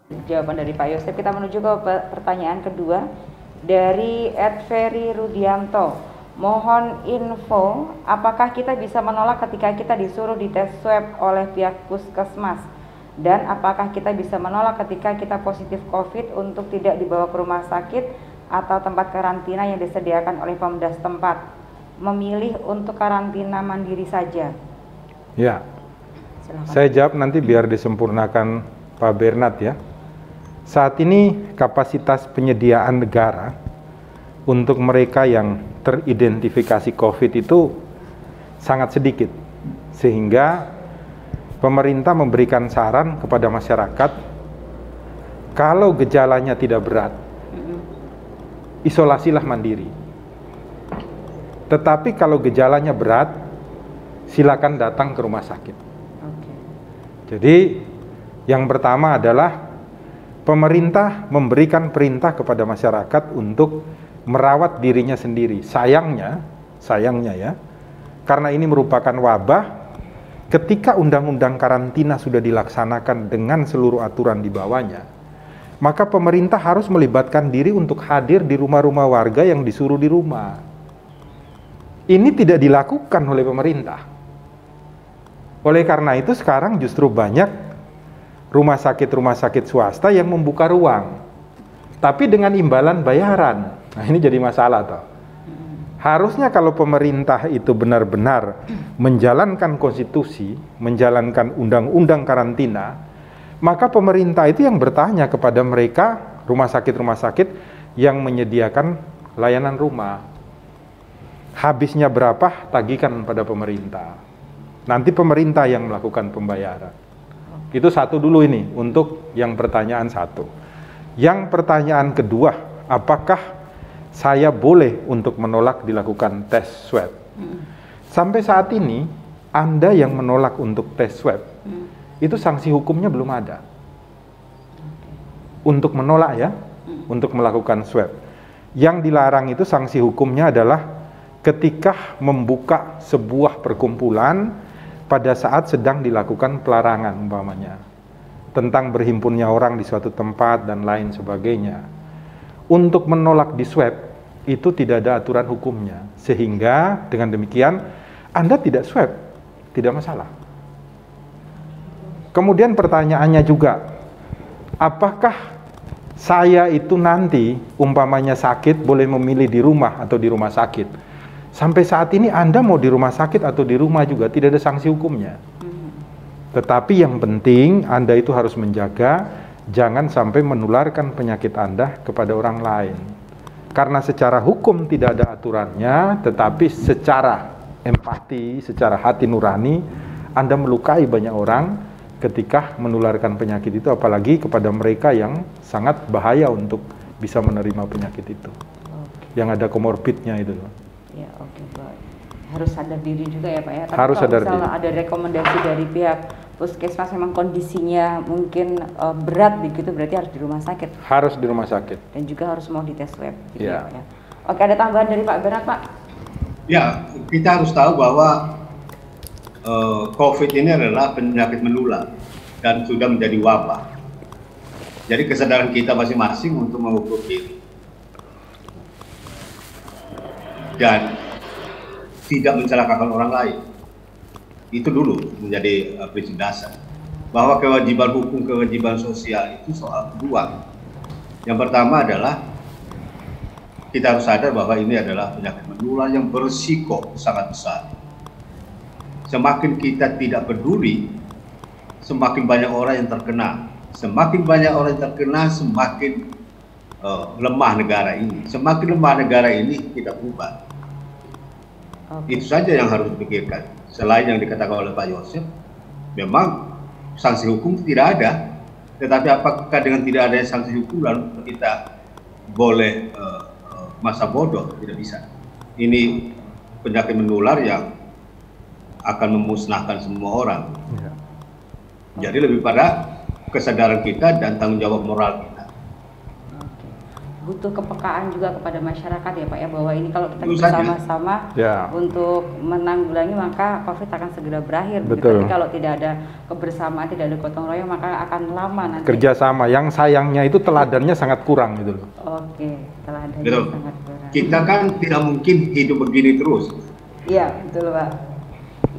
jawaban dari Pak Yosef. Kita menuju ke pertanyaan kedua dari Ferry Rudianto. Mohon info, apakah kita bisa menolak ketika kita disuruh dites swab oleh pihak puskesmas? Dan apakah kita bisa menolak ketika kita positif COVID untuk tidak dibawa ke rumah sakit atau tempat karantina yang disediakan oleh Pemda setempat? Memilih untuk karantina mandiri saja. Ya, Silahkan. Saya jawab nanti biar disempurnakan Pak Bernard ya. Saat ini kapasitas penyediaan negara untuk mereka yang teridentifikasi COVID itu sangat sedikit, sehingga pemerintah memberikan saran kepada masyarakat, kalau gejalanya tidak berat, isolasilah mandiri. Tetapi kalau gejalanya berat, silakan datang ke rumah sakit. Jadi yang pertama adalah pemerintah memberikan perintah kepada masyarakat untuk merawat dirinya sendiri. Sayangnya ya, karena ini merupakan wabah, ketika undang-undang karantina sudah dilaksanakan dengan seluruh aturan di bawahnya, maka pemerintah harus melibatkan diri untuk hadir di rumah-rumah warga yang disuruh di rumah. Ini tidak dilakukan oleh pemerintah. Oleh karena itu sekarang justru banyak rumah sakit swasta yang membuka ruang, tapi dengan imbalan bayaran. Nah ini jadi masalah toh. Harusnya kalau pemerintah itu benar-benar menjalankan konstitusi, menjalankan undang-undang karantina, maka pemerintah itu yang bertanya kepada mereka, rumah sakit yang menyediakan layanan rumah. Habisnya berapa, tagihkan pada pemerintah. Nanti pemerintah yang melakukan pembayaran. Itu satu dulu ini, untuk yang pertanyaan satu. Yang pertanyaan kedua, apakah saya boleh untuk menolak dilakukan tes swab? Sampai saat ini, Anda yang menolak untuk tes swab, itu sanksi hukumnya belum ada. Untuk menolak ya, untuk melakukan swab. Yang dilarang itu sanksi hukumnya adalah ketika membuka sebuah perkumpulan pada saat sedang dilakukan pelarangan umpamanya, tentang berhimpunnya orang di suatu tempat dan lain sebagainya. Untuk menolak di swab itu tidak ada aturan hukumnya, sehingga dengan demikian Anda tidak swab, tidak masalah. Kemudian pertanyaannya juga, apakah saya itu nanti umpamanya sakit boleh memilih di rumah atau di rumah sakit? Sampai saat ini Anda mau di rumah sakit atau di rumah juga tidak ada sanksi hukumnya. Tetapi yang penting Anda itu harus menjaga jangan sampai menularkan penyakit Anda kepada orang lain. Karena secara hukum tidak ada aturannya, tetapi secara empati, secara hati nurani, Anda melukai banyak orang ketika menularkan penyakit itu, apalagi kepada mereka yang sangat bahaya untuk bisa menerima penyakit itu. Yang ada komorbidnya itu. Ya, oke, Pak. Harus sadar diri juga ya, Pak ya. Tapi harus kalau sadar misalnya diri. ada rekomendasi dari pihak puskesmas memang kondisinya mungkin berat begitu, berarti harus di rumah sakit. Harus di rumah sakit. Dan juga harus mau dites swab. Gitu ya. Pak ya. Oke, ada tambahan dari Pak Bernard, Pak? Ya, kita harus tahu bahwa COVID ini adalah penyakit menular dan sudah menjadi wabah. Jadi kesadaran kita masing-masing untuk mengukur diri dan tidak mencelakakan orang lain. Itu dulu menjadi prinsip dasar. Bahwa kewajiban hukum, kewajiban sosial itu soal kedua. Yang pertama adalah kita harus sadar bahwa ini adalah penyakit menular yang berisiko sangat besar. Semakin kita tidak peduli, semakin banyak orang yang terkena. Semakin banyak orang yang terkena, semakin lemah negara ini. Semakin lemah negara ini, kita bubar. Itu saja yang harus dipikirkan. Selain yang dikatakan oleh Pak Yosef, memang sanksi hukum tidak ada. Tetapi apakah dengan tidak ada sanksi hukum lalu kita boleh masa bodoh? Tidak bisa. Ini penyakit menular yang akan memusnahkan semua orang. Ya. Jadi lebih pada kesadaran kita dan tanggung jawab moral kita. butuh kepekaan juga kepada masyarakat ya Pak ya, bahwa ini kalau kita Tentu saja. bersama-sama Ya. untuk menanggulangi maka COVID akan segera berakhir. Begitu. Betul. Tapi kalau tidak ada kebersamaan, tidak ada gotong royong, maka akan lama nanti. Kerjasama yang sayangnya itu teladannya sangat kurang gitu loh. Oke, teladannya Betul. sangat kurang. Kita kan tidak mungkin hidup begini terus. Iya, betul Pak.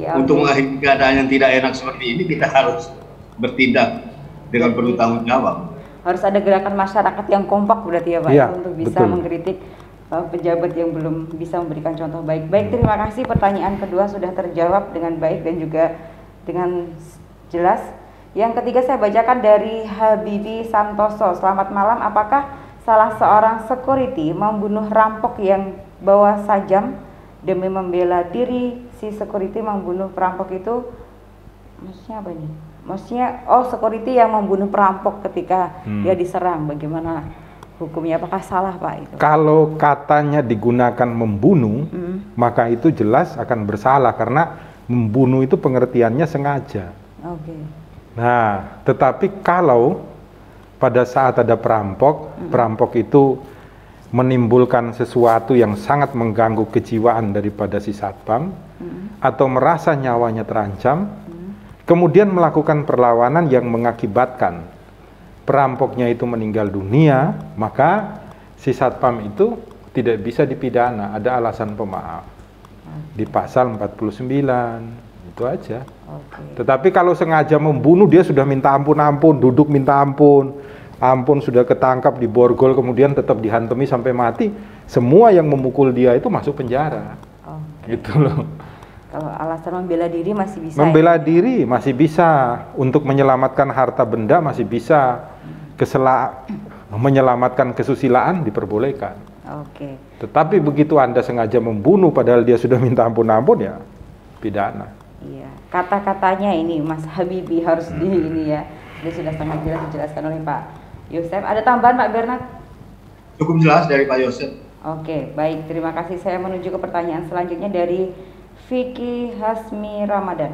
Ya, Untuk oke. mengakhiri keadaan yang tidak enak seperti ini, kita harus bertindak dengan penuh tanggung jawab. Harus ada gerakan masyarakat yang kompak berarti ya Pak Iya, untuk bisa betul. mengkritik pejabat yang belum bisa memberikan contoh baik. Baik, terima kasih, pertanyaan kedua sudah terjawab dengan baik dan juga dengan jelas. Yang ketiga saya bacakan dari Habibi Santoso. Selamat malam, apakah salah seorang security membunuh rampok yang bawa sajam demi membela diri? Si security membunuh perampok itu maksudnya apa nih? Maksudnya, security yang membunuh perampok ketika dia diserang, bagaimana hukumnya? Apakah salah Pak itu? Kalau katanya digunakan membunuh, maka itu jelas akan bersalah karena membunuh itu pengertiannya sengaja. Oke. Nah, tetapi kalau pada saat ada perampok, perampok itu menimbulkan sesuatu yang sangat mengganggu kejiwaan daripada si satpam, atau merasa nyawanya terancam, kemudian melakukan perlawanan yang mengakibatkan perampoknya itu meninggal dunia, maka si satpam itu tidak bisa dipidana, ada alasan pemaaf di pasal 49, itu aja. Oke. Tetapi kalau sengaja membunuh, dia sudah minta ampun, duduk minta ampun, sudah ketangkap di borgol, kemudian tetap dihantemi sampai mati, semua yang memukul dia itu masuk penjara. Oke. Gitu loh. Kalau alasan membela diri masih bisa. Membela ya? diri masih bisa, untuk menyelamatkan harta benda masih bisa, menyelamatkan kesusilaan diperbolehkan. Oke. Tetapi begitu Anda sengaja membunuh padahal dia sudah minta ampun ya pidana. Iya. Kata-katanya ini Mas Habibi harus di ini ya. Dia sudah sangat jelas dijelaskan oleh Pak Yosef. Ada tambahan Pak Bernard? Cukup jelas dari Pak Yosef. Oke, baik. Terima kasih. Saya menuju ke pertanyaan selanjutnya dari Vicky Hasmi Ramadan.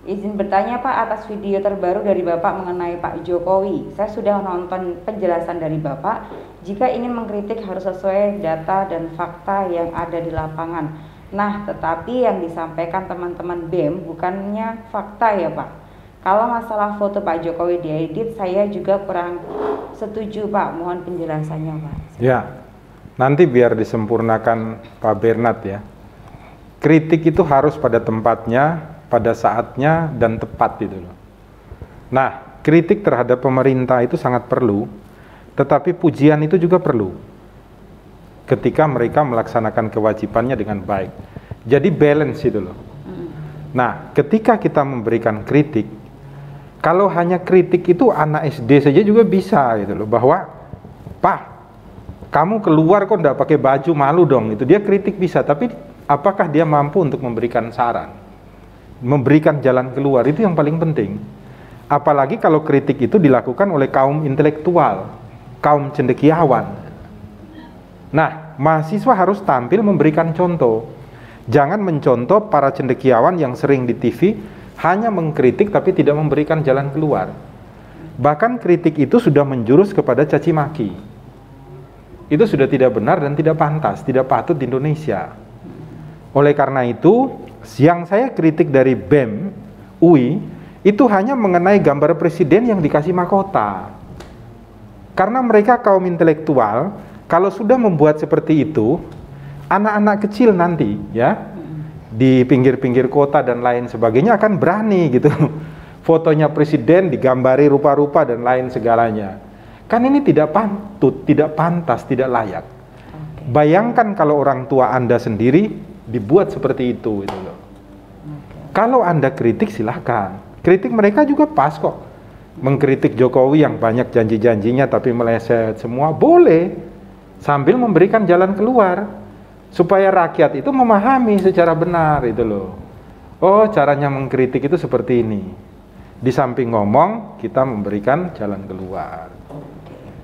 Izin bertanya Pak atas video terbaru dari Bapak mengenai Pak Jokowi. Saya sudah menonton penjelasan dari Bapak. Jika ingin mengkritik harus sesuai data dan fakta yang ada di lapangan. Nah, tetapi yang disampaikan teman-teman BEM bukannya fakta ya Pak. Kalau masalah foto Pak Jokowi diedit, saya juga kurang setuju Pak. Mohon penjelasannya Pak. Ya, nanti biar disempurnakan Pak Bernard ya. Kritik itu harus pada tempatnya, pada saatnya, dan tepat gitu loh. Nah, kritik terhadap pemerintah itu sangat perlu, tetapi pujian itu juga perlu ketika mereka melaksanakan kewajibannya dengan baik. Jadi balance itu loh. Nah, ketika kita memberikan kritik, kalau hanya kritik itu anak SD saja juga bisa gitu loh, bahwa Pak, kamu keluar kok enggak pakai baju, malu dong. Itu dia kritik bisa, tapi apakah dia mampu untuk memberikan saran, memberikan jalan keluar, itu yang paling penting. Apalagi kalau kritik itu dilakukan oleh kaum intelektual, kaum cendekiawan. Nah, mahasiswa harus tampil memberikan contoh. Jangan mencontoh para cendekiawan yang sering di TV hanya mengkritik tapi tidak memberikan jalan keluar. Bahkan kritik itu sudah menjurus kepada caci maki. Itu sudah tidak benar dan tidak pantas, tidak patut di Indonesia. Oleh karena itu, yang saya kritik dari BEM, UI, itu hanya mengenai gambar presiden yang dikasih mahkota. Karena mereka kaum intelektual, kalau sudah membuat seperti itu, anak-anak kecil nanti, ya, di pinggir-pinggir kota dan lain sebagainya akan berani gitu. Fotonya presiden digambari rupa-rupa dan lain segalanya. Kan ini tidak patut, tidak pantas, tidak layak. Bayangkan kalau orang tua Anda sendiri dibuat seperti itu gitu loh. Kalau Anda kritik silahkan, kritik mereka juga pas kok. Mengkritik Jokowi yang banyak janji-janjinya tapi meleset semua boleh, sambil memberikan jalan keluar supaya rakyat itu memahami secara benar itu loh. Oh, caranya mengkritik itu seperti ini. Di samping ngomong, kita memberikan jalan keluar.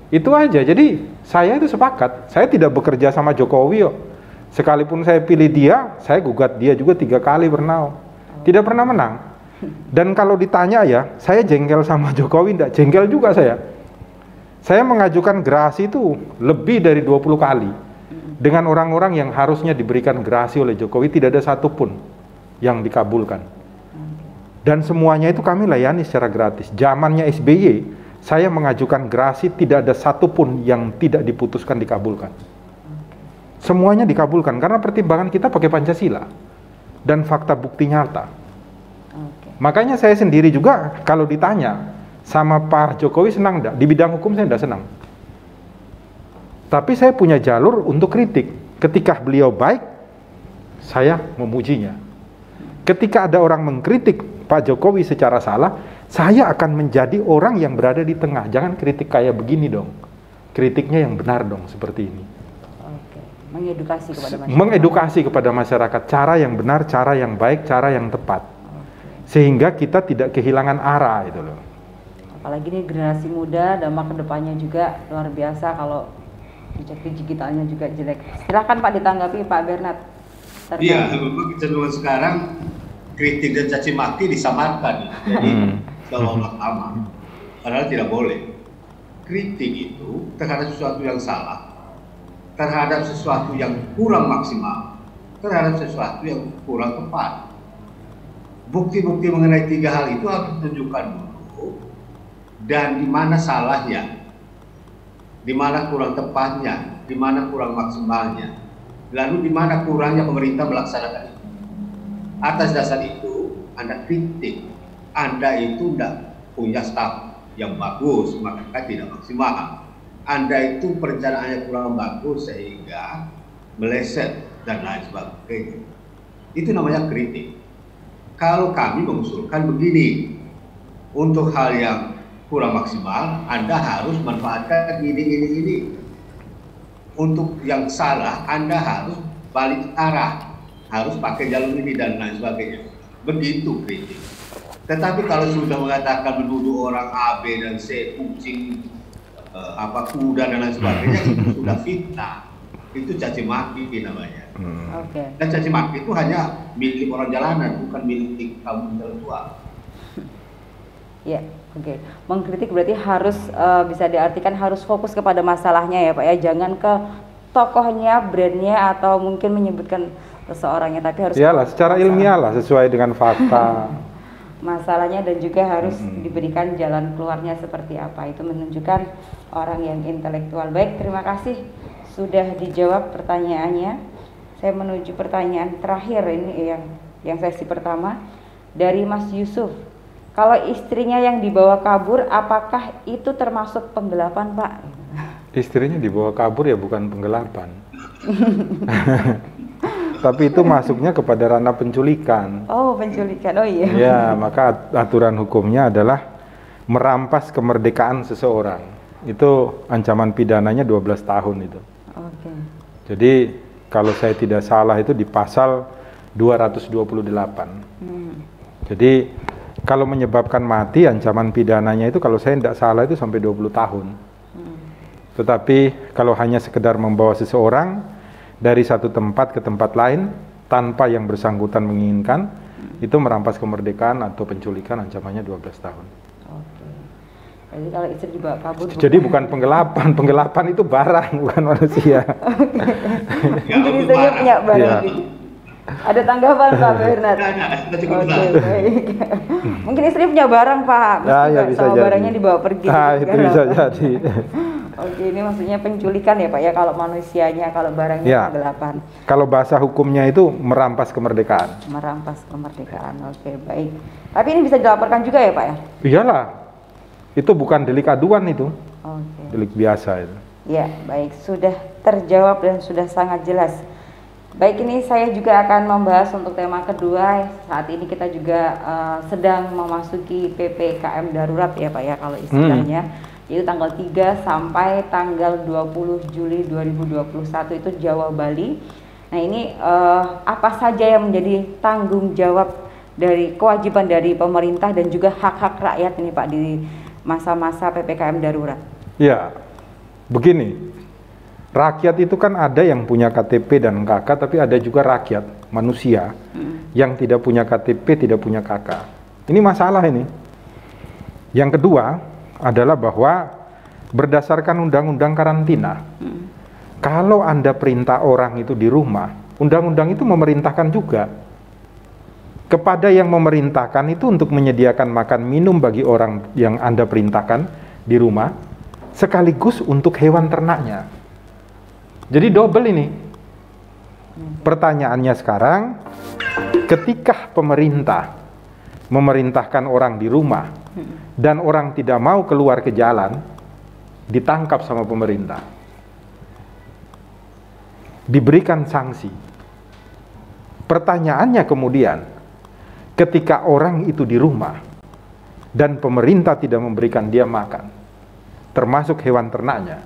Itu aja. Jadi saya itu sepakat, saya tidak bekerja sama Jokowi kok. Sekalipun saya pilih dia, saya gugat dia juga 3 kali pernah. Tidak pernah menang. Dan kalau ditanya ya, saya jengkel sama Jokowi, enggak jengkel juga saya. Saya mengajukan gerasi itu lebih dari 20 kali. Dengan orang-orang yang harusnya diberikan gerasi oleh Jokowi, tidak ada satupun yang dikabulkan. Dan semuanya itu kami layani secara gratis. Zamannya SBY, saya mengajukan gerasi, tidak ada satupun yang tidak diputuskan dikabulkan. Semuanya dikabulkan, karena pertimbangan kita pakai Pancasila dan fakta bukti nyata. Makanya saya sendiri juga kalau ditanya, sama Pak Jokowi senang enggak? Di bidang hukum saya enggak senang. Tapi saya punya jalur untuk kritik. Ketika beliau baik, saya memujinya. Ketika ada orang mengkritik Pak Jokowi secara salah, saya akan menjadi orang yang berada di tengah. Jangan kritik kayak begini dong. Kritiknya yang benar dong, seperti ini. Oke. Mengedukasi kepada masyarakat. Mengedukasi kepada masyarakat. Cara yang benar, cara yang baik, cara yang tepat. Sehingga kita tidak kehilangan arah itu loh. Apalagi nih generasi muda, dampak kedepannya juga luar biasa kalau jejak digitalnya juga jelek. Silakan Pak ditanggapi Pak Bernard. Iya, memang kecenderungan sekarang kritik dan caci maki disamarkan, jadi seolah-olah sama. Padahal tidak boleh. Kritik itu terhadap sesuatu yang salah, terhadap sesuatu yang kurang maksimal, terhadap sesuatu yang kurang tepat. Bukti-bukti mengenai tiga hal itu harus ditunjukkan dulu, dan di mana salahnya, di mana kurang tepatnya, di mana kurang maksimalnya, lalu di mana kurangnya pemerintah melaksanakan itu. Atas dasar itu, Anda kritik, Anda itu tidak punya staf yang bagus, maka tidak maksimal. Anda itu perencanaannya kurang bagus sehingga meleset dan lain sebagainya. Itu namanya kritik. Kalau kami mengusulkan begini, untuk hal yang kurang maksimal, Anda harus manfaatkan ini. Untuk yang salah, Anda harus balik arah, harus pakai jalur ini dan lain sebagainya. Begitu kritik. Tetapi kalau sudah mengatakan menuduh orang A, B, dan C, kucing, kuda dan lain sebagainya, itu sudah fitnah. Itu caci maki namanya. Dan caci maki itu hanya milik orang jalanan, bukan milik kaum intelektual. Ya, oke. Mengkritik berarti harus bisa diartikan harus fokus kepada masalahnya ya Pak ya, jangan ke tokohnya, brandnya, atau mungkin menyebutkan seseorangnya, tapi harus iyalah secara ilmiah lah, sesuai dengan fakta masalahnya, dan juga harus diberikan jalan keluarnya seperti apa. Itu menunjukkan orang yang intelektual. Baik, terima kasih sudah dijawab pertanyaannya. Saya menuju pertanyaan terakhir ini yang sesi pertama dari Mas Yusuf. Kalau istrinya yang dibawa kabur, apakah itu termasuk penggelapan, Pak? Istrinya dibawa kabur ya bukan penggelapan. Tapi itu masuknya kepada ranah penculikan. Oh, penculikan. Oh iya. Ya, maka aturan hukumnya adalah merampas kemerdekaan seseorang. Itu ancaman pidananya 12 tahun itu. Oke. Jadi kalau saya tidak salah itu di pasal 228. Jadi kalau menyebabkan mati, ancaman pidananya itu kalau saya tidak salah itu sampai 20 tahun. Tetapi kalau hanya sekedar membawa seseorang dari satu tempat ke tempat lain tanpa yang bersangkutan menginginkan, itu merampas kemerdekaan atau penculikan, ancamannya 12 tahun. Oke. Jadi kalau istri dibawa kabur. Jadi bukan penggelapan, penggelapan itu barang, bukan manusia. Mungkin istrinya punya barang. Ada tanggapan Pak Bernard? Oke, baik. Mungkin istri punya barang Pak, ya, bisa sama jadi. Barangnya dibawa pergi. Nah, itu bisa jadi. Oke, ini maksudnya penculikan ya Pak ya, kalau manusianya, kalau barangnya ya. penggelapan. Kalau bahasa hukumnya itu merampas kemerdekaan. Merampas kemerdekaan, oke baik. Tapi ini bisa dilaporkan juga ya Pak ya? Iyalah, itu bukan delik aduan itu. Oke. Delik biasa itu. Ya, baik, sudah terjawab dan sudah sangat jelas. Baik, ini saya juga akan membahas untuk tema kedua. Saat ini kita juga sedang memasuki PPKM darurat ya Pak ya, kalau istilahnya. Yaitu tanggal 3 sampai tanggal 20 Juli 2021 itu Jawa Bali. Nah ini apa saja yang menjadi tanggung jawab dari kewajiban dari pemerintah dan juga hak-hak rakyat ini Pak di masa-masa PPKM darurat? Ya, begini. Rakyat itu kan ada yang punya KTP dan KK, tapi ada juga rakyat, manusia, yang tidak punya KTP, tidak punya KK. Ini masalah ini. Yang kedua adalah bahwa berdasarkan undang-undang karantina. Kalau Anda perintah orang itu di rumah, undang-undang itu memerintahkan juga kepada yang memerintahkan itu untuk menyediakan makan minum bagi orang yang Anda perintahkan di rumah, sekaligus untuk hewan ternaknya. Jadi double ini. Pertanyaannya sekarang, ketika pemerintah memerintahkan orang di rumah dan orang tidak mau keluar ke jalan, ditangkap sama pemerintah, diberikan sanksi. Pertanyaannya kemudian, ketika orang itu di rumah dan pemerintah tidak memberikan dia makan, termasuk hewan ternaknya,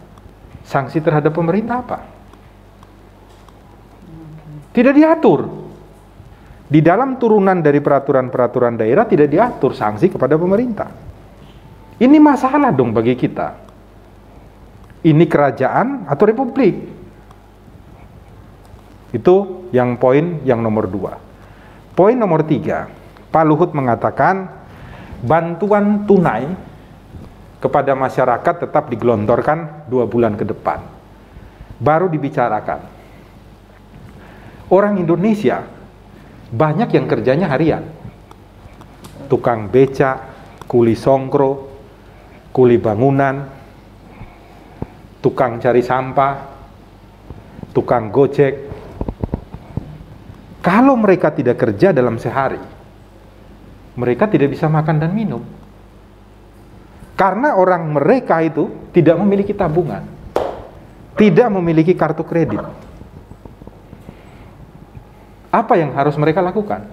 sanksi terhadap pemerintah apa? Tidak diatur. Di dalam turunan dari peraturan-peraturan daerah tidak diatur sanksi kepada pemerintah. Ini masalah dong bagi kita. Ini kerajaan atau republik? Itu yang poin yang nomor 2. Poin nomor 3, Pak Luhut mengatakan bantuan tunai kepada masyarakat tetap digelontorkan 2 bulan ke depan. Baru dibicarakan. Orang Indonesia banyak yang kerjanya harian. Tukang becak, kuli songkro, kuli bangunan, tukang cari sampah, tukang gojek. Kalau mereka tidak kerja dalam sehari, mereka tidak bisa makan dan minum. Karena orang mereka itu tidak memiliki tabungan, tidak memiliki kartu kredit. Apa yang harus mereka lakukan?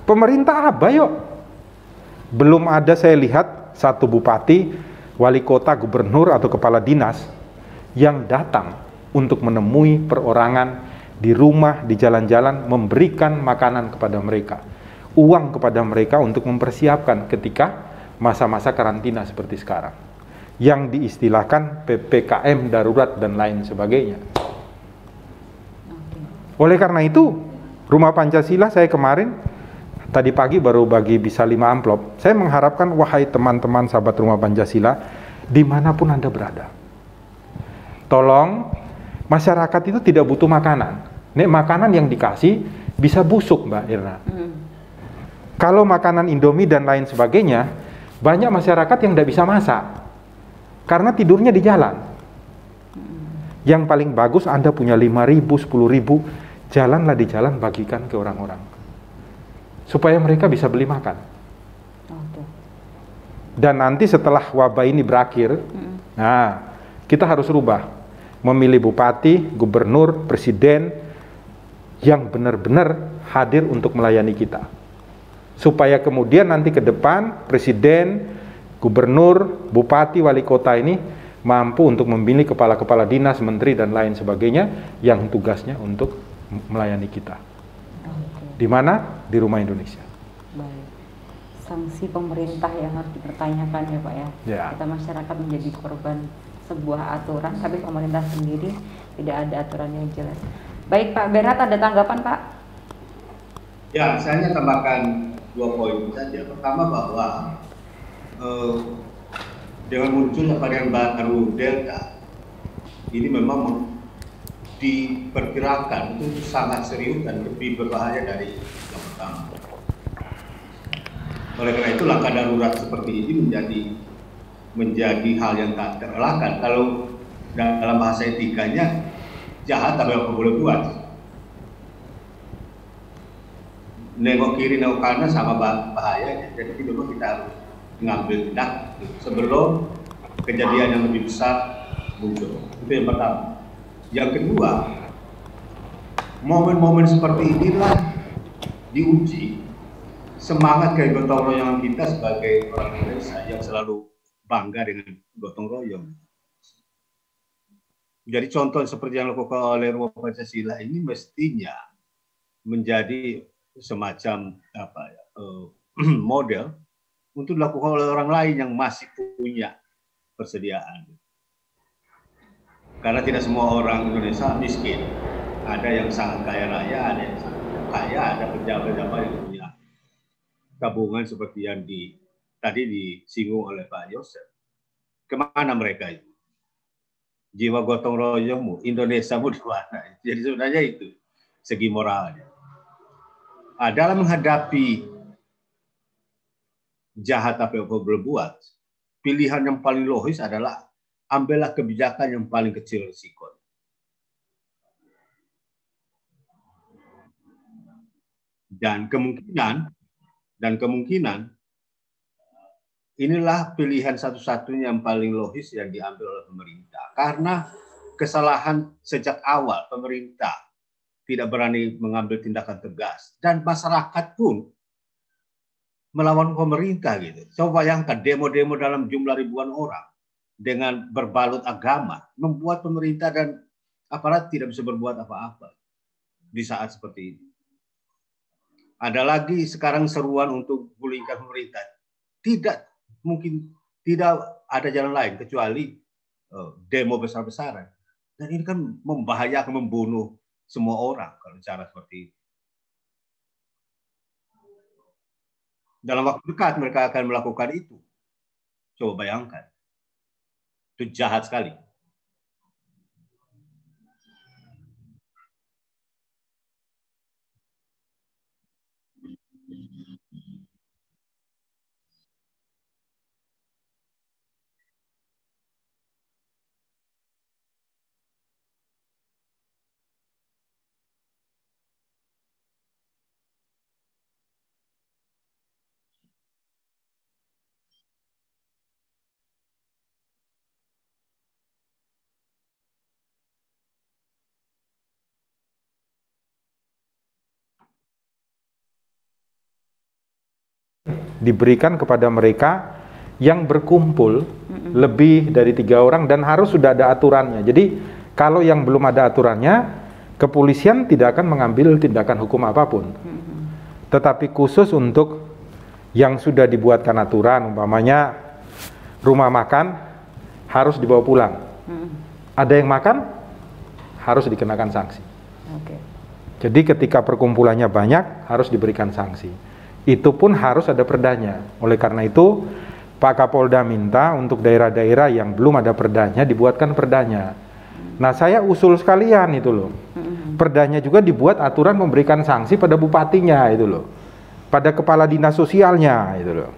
Pemerintah abai yuk. Belum ada saya lihat satu bupati, wali kota, gubernur atau kepala dinas yang datang untuk menemui perorangan di rumah, di jalan-jalan, memberikan makanan kepada mereka, uang kepada mereka untuk mempersiapkan ketika masa-masa karantina seperti sekarang, yang diistilahkan PPKM darurat dan lain sebagainya. Oleh karena itu, Rumah Pancasila saya kemarin, tadi pagi baru bagi bisa 5 amplop. Saya mengharapkan, wahai teman-teman sahabat Rumah Pancasila, dimanapun Anda berada, tolong, masyarakat itu tidak butuh makanan. Nek makanan yang dikasih bisa busuk, Mbak Irna. Kalau makanan Indomie dan lain sebagainya, banyak masyarakat yang tidak bisa masak karena tidurnya di jalan. Yang paling bagus Anda punya 5.000, 10.000, jalanlah di jalan, bagikan ke orang-orang supaya mereka bisa beli makan. Dan nanti setelah wabah ini berakhir, nah kita harus rubah, memilih bupati, gubernur, presiden yang benar-benar hadir untuk melayani kita, supaya kemudian nanti ke depan presiden, gubernur, bupati, wali kota ini mampu untuk memilih kepala-kepala dinas, menteri dan lain sebagainya yang tugasnya untuk melayani kita. Di mana? Di Rumah Indonesia. Baik. Sanksi pemerintah yang harus dipertanyakan ya Pak ya. Kita masyarakat menjadi korban sebuah aturan, tapi pemerintah sendiri tidak ada aturan yang jelas. Baik Pak Bernard, ada tanggapan Pak? Ya, saya hanya tambahkan 2 poin saja. Pertama bahwa dengan munculnya varian baru Delta, ini memang diperkirakan itu sangat serius dan lebih berbahaya dari yang pertama. Oleh karena itu langkah darurat seperti ini menjadi hal yang tak terelakkan. Kalau dalam bahasa etikanya, jahat tapi apa boleh buat. Nengok kiri nengok kanan sama bahaya. Jadi memang kita harus mengambil tindak sebelum kejadian yang lebih besar muncul. Itu yang pertama. Yang kedua, momen-momen seperti inilah diuji semangat kegotong royongan kita sebagai orang Indonesia yang selalu bangga dengan gotong royong. Jadi contoh seperti yang dilakukan oleh Rumah Pancasila ini mestinya menjadi semacam model untuk dilakukan oleh orang lain yang masih punya persediaan. Karena tidak semua orang Indonesia miskin. Ada yang sangat kaya raya, ada yang sangat kaya, ada pejabat-pejabat yang punya tabungan seperti yang tadi disinggung oleh Pak Yosef. Kemana mereka itu? Jiwa gotong royongmu, Indonesiamu di mana? Jadi sebenarnya itu segi moralnya. Dalam menghadapi jahat apa yang kau berbuat, pilihan yang paling logis adalah ambillah kebijakan yang paling kecil risiko. Dan kemungkinan inilah pilihan satu-satunya yang paling logis yang diambil oleh pemerintah. Karena kesalahan sejak awal pemerintah tidak berani mengambil tindakan tegas. Dan masyarakat pun melawan pemerintah gitu. Coba bayangkan demo-demo dalam jumlah ribuan orang dengan berbalut agama membuat pemerintah dan aparat tidak bisa berbuat apa-apa di saat seperti ini. Ada lagi sekarang seruan untuk gulingkan pemerintah. Mungkin tidak ada jalan lain kecuali demo besar-besaran. Dan ini kan membahayakan, membunuh semua orang kalau cara seperti ini. Dalam waktu dekat mereka akan melakukan itu. Coba bayangkan. Itu jahat sekali. Diberikan kepada mereka yang berkumpul lebih dari 3 orang dan harus sudah ada aturannya. Jadi kalau yang belum ada aturannya, kepolisian tidak akan mengambil tindakan hukum apapun. Tetapi khusus untuk yang sudah dibuatkan aturan, umpamanya rumah makan harus dibawa pulang. Ada yang makan harus dikenakan sanksi. Jadi ketika perkumpulannya banyak harus diberikan sanksi. Itu pun harus ada perdanya. Oleh karena itu Pak Kapolda minta untuk daerah-daerah yang belum ada perdanya dibuatkan perdanya. Nah saya usul sekalian itu loh. Perdanya juga dibuat aturan memberikan sanksi pada bupatinya itu loh. Pada kepala dinas sosialnya itu loh.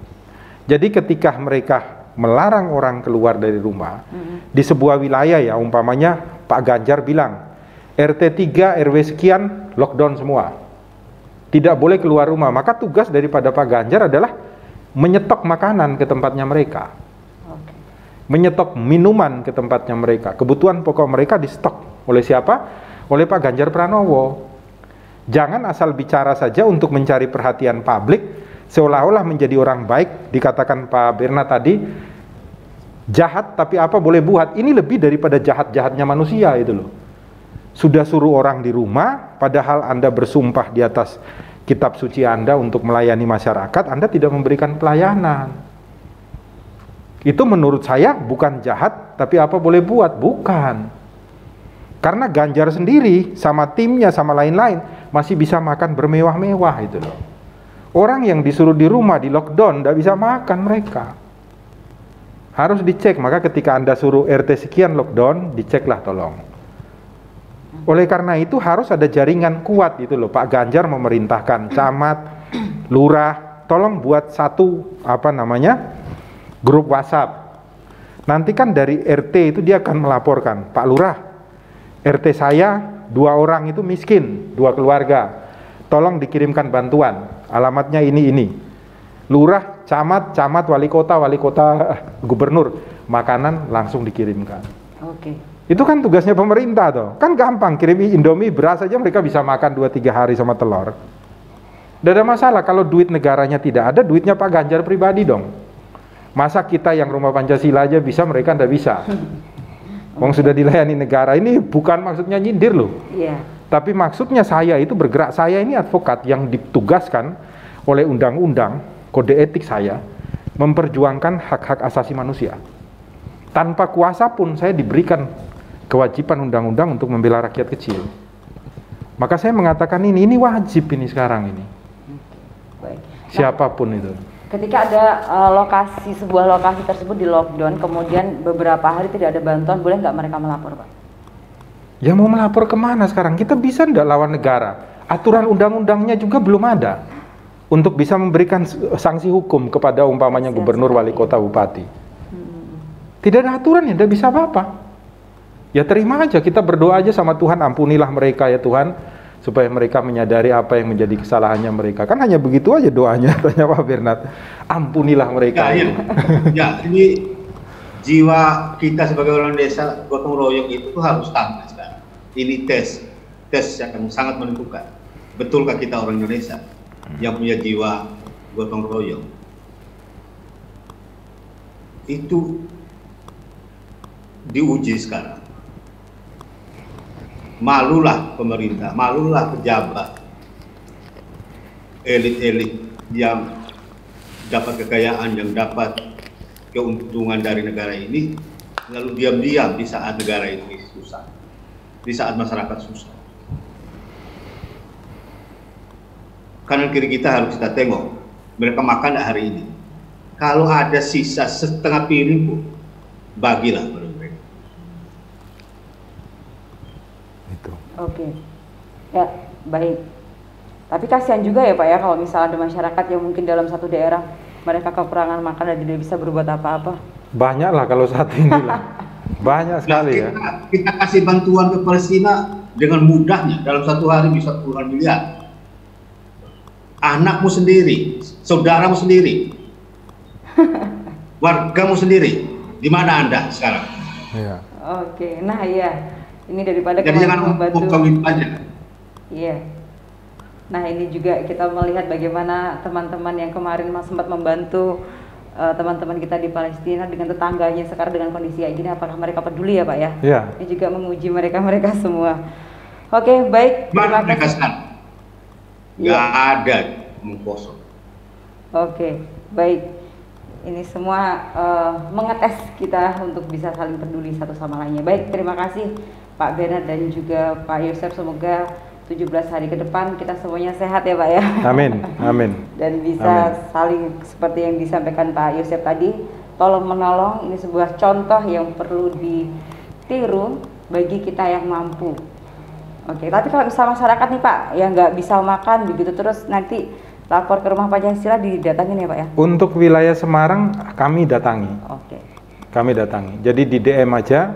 Jadi ketika mereka melarang orang keluar dari rumah di sebuah wilayah ya, umpamanya Pak Ganjar bilang RT 3 RW sekian lockdown semua. Tidak boleh keluar rumah, maka tugas daripada Pak Ganjar adalah menyetok makanan ke tempatnya mereka. Menyetok minuman ke tempatnya mereka. Kebutuhan pokok mereka di stok. Oleh siapa? Oleh Pak Ganjar Pranowo. Jangan asal bicara saja untuk mencari perhatian publik, seolah-olah menjadi orang baik. Dikatakan Pak Berna tadi, jahat tapi apa boleh buat. Ini lebih daripada jahat-jahatnya manusia itu loh. Sudah suruh orang di rumah, padahal Anda bersumpah di atas kitab suci Anda untuk melayani masyarakat, Anda tidak memberikan pelayanan. Itu menurut saya bukan jahat, tapi apa boleh buat? Bukan. Karena Ganjar sendiri sama timnya sama lain-lain masih bisa makan bermewah-mewah itu loh. Orang yang disuruh di rumah di lockdown tidak bisa makan mereka. Harus dicek, maka ketika Anda suruh RT sekian lockdown, diceklah tolong. Oleh karena itu harus ada jaringan kuat itu loh. Pak Ganjar memerintahkan camat, lurah, tolong buat satu grup WhatsApp. Nanti kan dari RT itu dia akan melaporkan, Pak Lurah, RT saya 2 orang itu miskin, 2 keluarga. Tolong dikirimkan bantuan. Alamatnya ini. Lurah, camat, wali kota, gubernur, makanan langsung dikirimkan. Itu kan tugasnya pemerintah toh. Kan gampang, kirim Indomie, beras aja mereka bisa makan 2-3 hari sama telur. Tidak ada masalah. Kalau duit negaranya tidak ada, duitnya Pak Ganjar pribadi dong. Masa kita yang rumah Pancasila aja bisa, mereka tidak bisa. Wong sudah dilayani negara. Ini bukan maksudnya nyindir loh. Tapi maksudnya saya itu bergerak. Saya ini advokat yang ditugaskan oleh undang-undang, kode etik saya, memperjuangkan hak-hak asasi manusia. Tanpa kuasa pun saya diberikan kewajiban undang-undang untuk membela rakyat kecil. Maka saya mengatakan ini wajib ini sekarang ini. Siapapun itu. Ketika ada sebuah lokasi tersebut di lockdown, kemudian beberapa hari tidak ada bantuan, boleh nggak mereka melapor, Pak? Ya mau melapor kemana sekarang? Kita bisa nggak lawan negara? Aturan undang-undangnya juga belum ada untuk bisa memberikan sanksi hukum kepada umpamanya gubernur, wali kota, bupati. Tidak ada aturan ya, tidak bisa apa-apa. Ya terima aja, kita berdoa aja sama Tuhan, ampunilah mereka ya Tuhan, supaya mereka menyadari apa yang menjadi kesalahannya mereka. Kan hanya begitu aja doanya, tanya Pak Bernard. Ampunilah mereka. Ya, ya, ini jiwa kita sebagai orang desa, gotong royong itu harus tampil sekarang. Ini tes yang sangat menentukan. Betulkah kita orang Indonesia yang punya jiwa gotong royong? Itu diuji sekarang. Malulah pemerintah, malulah pejabat, elit-elit yang dapat kekayaan, yang dapat keuntungan dari negara ini, lalu diam-diam di saat negara ini susah, di saat masyarakat susah. Kanan kiri kita harus kita tengok, mereka makan hari ini. Kalau ada sisa setengah piring pun, bagilah pada mereka. Oke, ya baik. Tapi kasihan juga ya Pak ya kalau misalnya ada masyarakat yang mungkin dalam satu daerah mereka kekurangan makan dan tidak bisa berbuat apa-apa. Banyak lah kalau saat ini lah. Banyak sekali ya. Kita kasih bantuan ke Palestina dengan mudahnya, dalam satu hari bisa puluhan miliar. Anakmu sendiri, saudaramu sendiri, wargamu sendiri, di mana Anda sekarang? Ya. Oke, nah ya. Ini daripada jadi jangan membantu. Aja. Iya. Nah ini juga kita melihat bagaimana teman-teman yang kemarin sempat membantu teman-teman kita di Palestina dengan tetangganya sekarang dengan kondisi kayak gini, apakah mereka peduli ya Pak ya? Iya. Ini juga menguji mereka semua. Oke, baik. Terima kasih. Nggak ada kosong. Oke, baik. Ini semua mengetes kita untuk bisa saling peduli satu sama lainnya. Baik, terima kasih Pak Bernard dan juga Pak Yosef. Semoga 17 hari ke depan kita semuanya sehat ya Pak ya. Amin, amin. Dan bisa saling seperti yang disampaikan Pak Yosef tadi, tolong menolong, ini sebuah contoh yang perlu ditiru bagi kita yang mampu. Oke, tapi kalau misalnya masyarakat nih Pak yang nggak bisa makan begitu terus, nanti lapor ke Rumah Pancasila didatangin ya Pak ya? Untuk wilayah Semarang kami datangi. Oke. Kami datangi. Jadi di DM aja,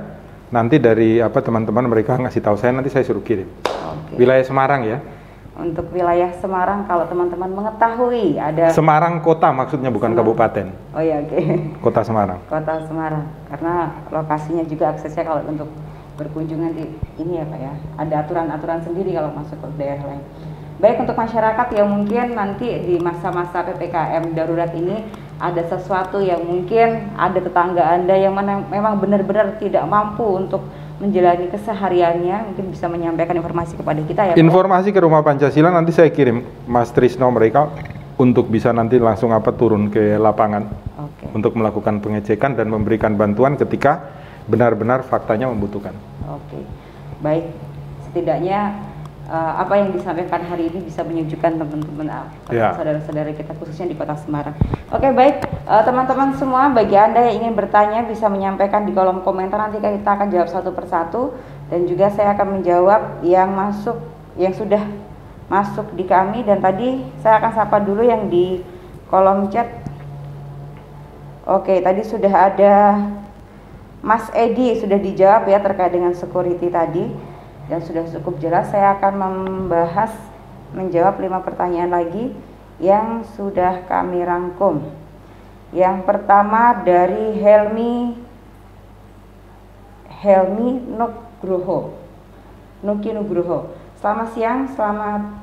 nanti dari teman-teman mereka ngasih tahu saya, nanti saya suruh kirim. Oke. Wilayah Semarang ya. Untuk wilayah Semarang, kalau teman-teman mengetahui ada Semarang kota maksudnya, bukan kabupaten. Oh iya, oke. Kota Semarang. Kota Semarang. Karena lokasinya juga aksesnya kalau untuk berkunjung nanti ini ya Pak ya. Ada aturan-aturan sendiri kalau masuk ke daerah lain. Baik, untuk masyarakat yang mungkin nanti di masa-masa PPKM darurat ini ada sesuatu yang mungkin ada tetangga Anda yang memang benar-benar tidak mampu untuk menjalani kesehariannya, mungkin bisa menyampaikan informasi kepada kita ya Pak. Informasi ke Rumah Pancasila nanti saya kirim Mas Trisno mereka untuk bisa nanti langsung turun ke lapangan. Oke. Untuk melakukan pengecekan dan memberikan bantuan ketika benar-benar faktanya membutuhkan. Oke. Baik, setidaknya apa yang disampaikan hari ini bisa menyejukkan teman-teman saudara-saudara kita khususnya di Kota Semarang. Oke, baik teman-teman semua, bagi Anda yang ingin bertanya bisa menyampaikan di kolom komentar, nanti kita akan jawab satu persatu dan juga saya akan menjawab yang sudah masuk di kami, dan tadi saya akan sapa dulu yang di kolom chat. Oke, tadi sudah ada Mas Edi, sudah dijawab ya terkait dengan security tadi. Dan sudah cukup jelas. Saya akan menjawab 5 pertanyaan lagi yang sudah kami rangkum. Yang pertama dari Helmi Nugroho. Selamat siang, salam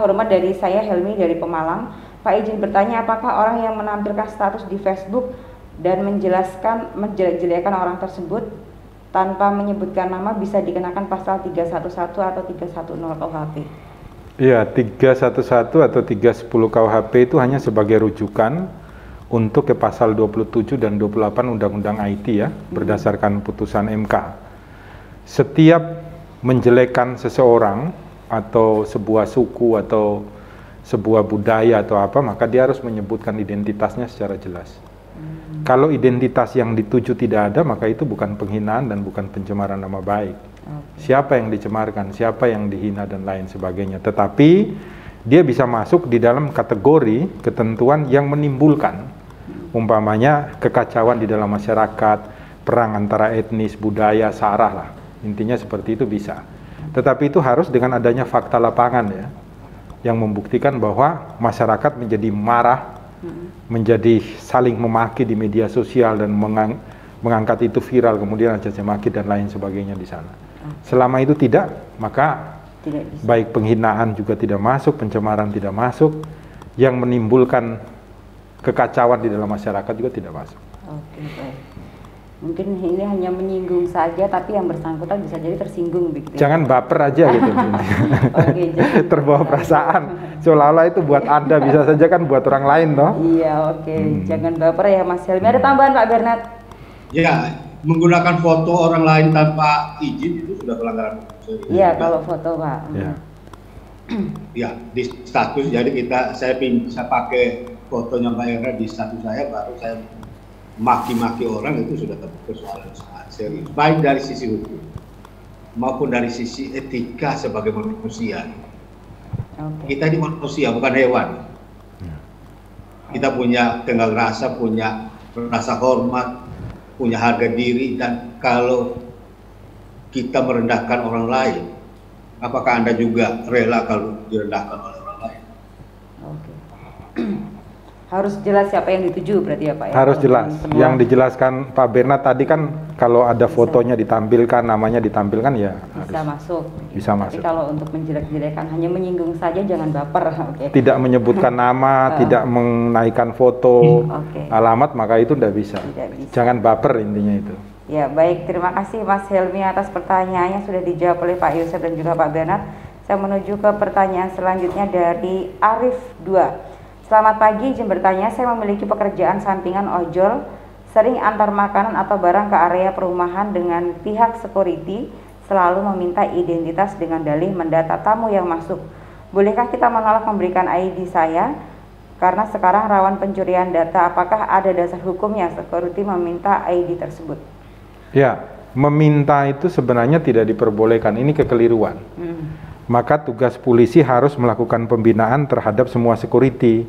hormat dari saya Helmi dari Pemalang. Pak, izin bertanya, apakah orang yang menampilkan status di Facebook dan menjelek-jelekan orang tersebut tanpa menyebutkan nama bisa dikenakan pasal 311 atau 310 KUHP? Iya, 311 atau 310 KUHP itu hanya sebagai rujukan untuk ke pasal 27 dan 28 Undang-Undang IT ya, berdasarkan putusan MK. Setiap menjelekkan seseorang atau sebuah suku atau sebuah budaya atau apa, maka dia harus menyebutkan identitasnya secara jelas. Kalau identitas yang dituju tidak ada, maka itu bukan penghinaan dan bukan pencemaran nama baik. Siapa yang dicemarkan, siapa yang dihina dan lain sebagainya. Tetapi dia bisa masuk di dalam kategori ketentuan yang menimbulkan, umpamanya kekacauan di dalam masyarakat, perang antara etnis, budaya, sarah lah. Intinya seperti itu bisa. Tetapi itu harus dengan adanya fakta lapangan ya, yang membuktikan bahwa masyarakat menjadi marah, menjadi saling memaki di media sosial dan mengangkat itu viral, kemudian caci maki dan lain sebagainya di sana. Selama itu tidak, maka tidak bisa. Baik penghinaan juga tidak masuk, pencemaran tidak masuk, yang menimbulkan kekacauan di dalam masyarakat juga tidak masuk. Oke, baik. Mungkin ini hanya menyinggung saja, tapi yang bersangkutan bisa jadi tersinggung begitu. Jangan baper aja gitu. Oke, terbawa perasaan. Seolah-olah itu buat Anda, bisa saja kan buat orang lain toh. Iya, oke. Jangan baper ya Mas Helmi. Ada tambahan Pak Bernard? Ya, menggunakan foto orang lain tanpa izin itu sudah pelanggaran. Iya, kalau foto Pak. Ya. Ya, di status, jadi saya pakai fotonya Mbak Era di status saya, baru saya maki-maki orang, itu sudah persoalan sangat serius, baik dari sisi hukum maupun dari sisi etika sebagai manusia. Kita ini manusia, bukan hewan. Kita punya tenggang rasa, punya rasa hormat, punya harga diri, dan kalau kita merendahkan orang lain, apakah Anda juga rela kalau direndahkan oleh orang lain? Oke. Harus jelas siapa yang dituju berarti ya Pak ya? Harus jelas. Yang dijelaskan Pak Bernard tadi kan, kalau ada fotonya ditampilkan, namanya ditampilkan ya bisa harus masuk. Bisa masuk. Tapi kalau untuk menjelek-jelekan, hanya menyinggung saja, jangan baper. Tidak menyebutkan nama, tidak menaikkan foto, alamat, maka itu tidak bisa. Jangan baper, intinya itu. Ya, baik, terima kasih Mas Helmi atas pertanyaannya, sudah dijawab oleh Pak Yusuf dan juga Pak Bernard. Saya menuju ke pertanyaan selanjutnya dari Arif 2. Selamat pagi, izin bertanya, saya memiliki pekerjaan sampingan ojol, sering antar makanan atau barang ke area perumahan dengan pihak security, selalu meminta identitas dengan dalih mendata tamu yang masuk. Bolehkah kita menolak memberikan ID saya? Karena sekarang rawan pencurian data, apakah ada dasar hukumnya security meminta ID tersebut? Ya, meminta itu sebenarnya tidak diperbolehkan, ini kekeliruan. Maka tugas polisi harus melakukan pembinaan terhadap semua security.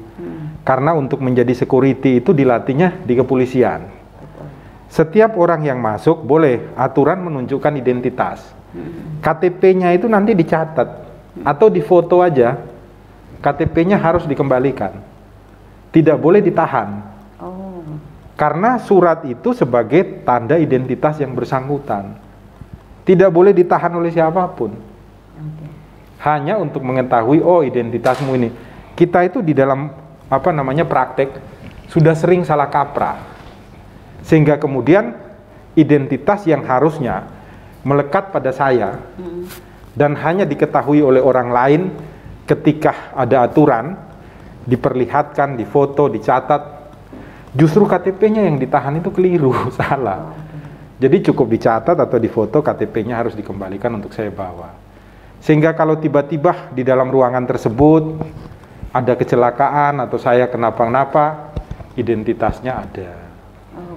Karena untuk menjadi security itu dilatihnya di kepolisian. Setiap orang yang masuk boleh aturan menunjukkan identitas. KTP-nya itu nanti dicatat atau difoto aja. KTP-nya harus dikembalikan. Tidak boleh ditahan. Karena surat itu sebagai tanda identitas yang bersangkutan. Tidak boleh ditahan oleh siapapun. Hanya untuk mengetahui, oh identitasmu ini. Kita itu di dalam praktek sudah sering salah kaprah, sehingga kemudian identitas yang harusnya melekat pada saya dan hanya diketahui oleh orang lain ketika ada aturan, diperlihatkan, difoto, dicatat, justru KTP-nya yang ditahan itu keliru, salah. Jadi cukup dicatat atau difoto, KTP-nya harus dikembalikan untuk saya bawa. Sehingga kalau tiba-tiba di dalam ruangan tersebut ada kecelakaan atau saya kenapa-napa, identitasnya ada.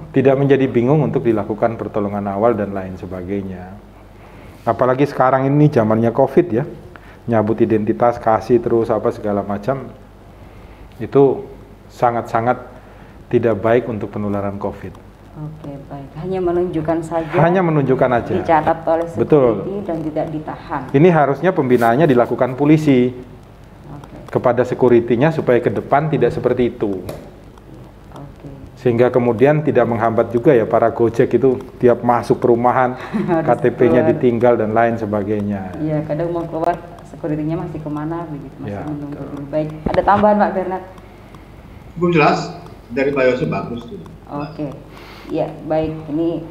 Tidak menjadi bingung untuk dilakukan pertolongan awal dan lain sebagainya. Apalagi sekarang ini zamannya COVID ya, nyabut identitas, kasih terus apa segala macam, itu sangat-sangat tidak baik untuk penularan COVID. Oke, baik. Hanya menunjukkan saja. Hanya menunjukkan aja. Dicatat oleh security dan tidak ditahan. Ini harusnya pembinaannya dilakukan polisi kepada security-nya supaya ke depan tidak seperti itu. Sehingga kemudian tidak menghambat juga ya para Gojek itu tiap masuk perumahan KTP-nya ditinggal dan lain sebagainya. Iya, kadang mau keluar security-nya masih kemana begitu, masih menunggu dulu. Baik, ada tambahan Pak Bernard? Belum jelas, dari Pak Yosef bagus tuh. Oke. Ya, baik. Ini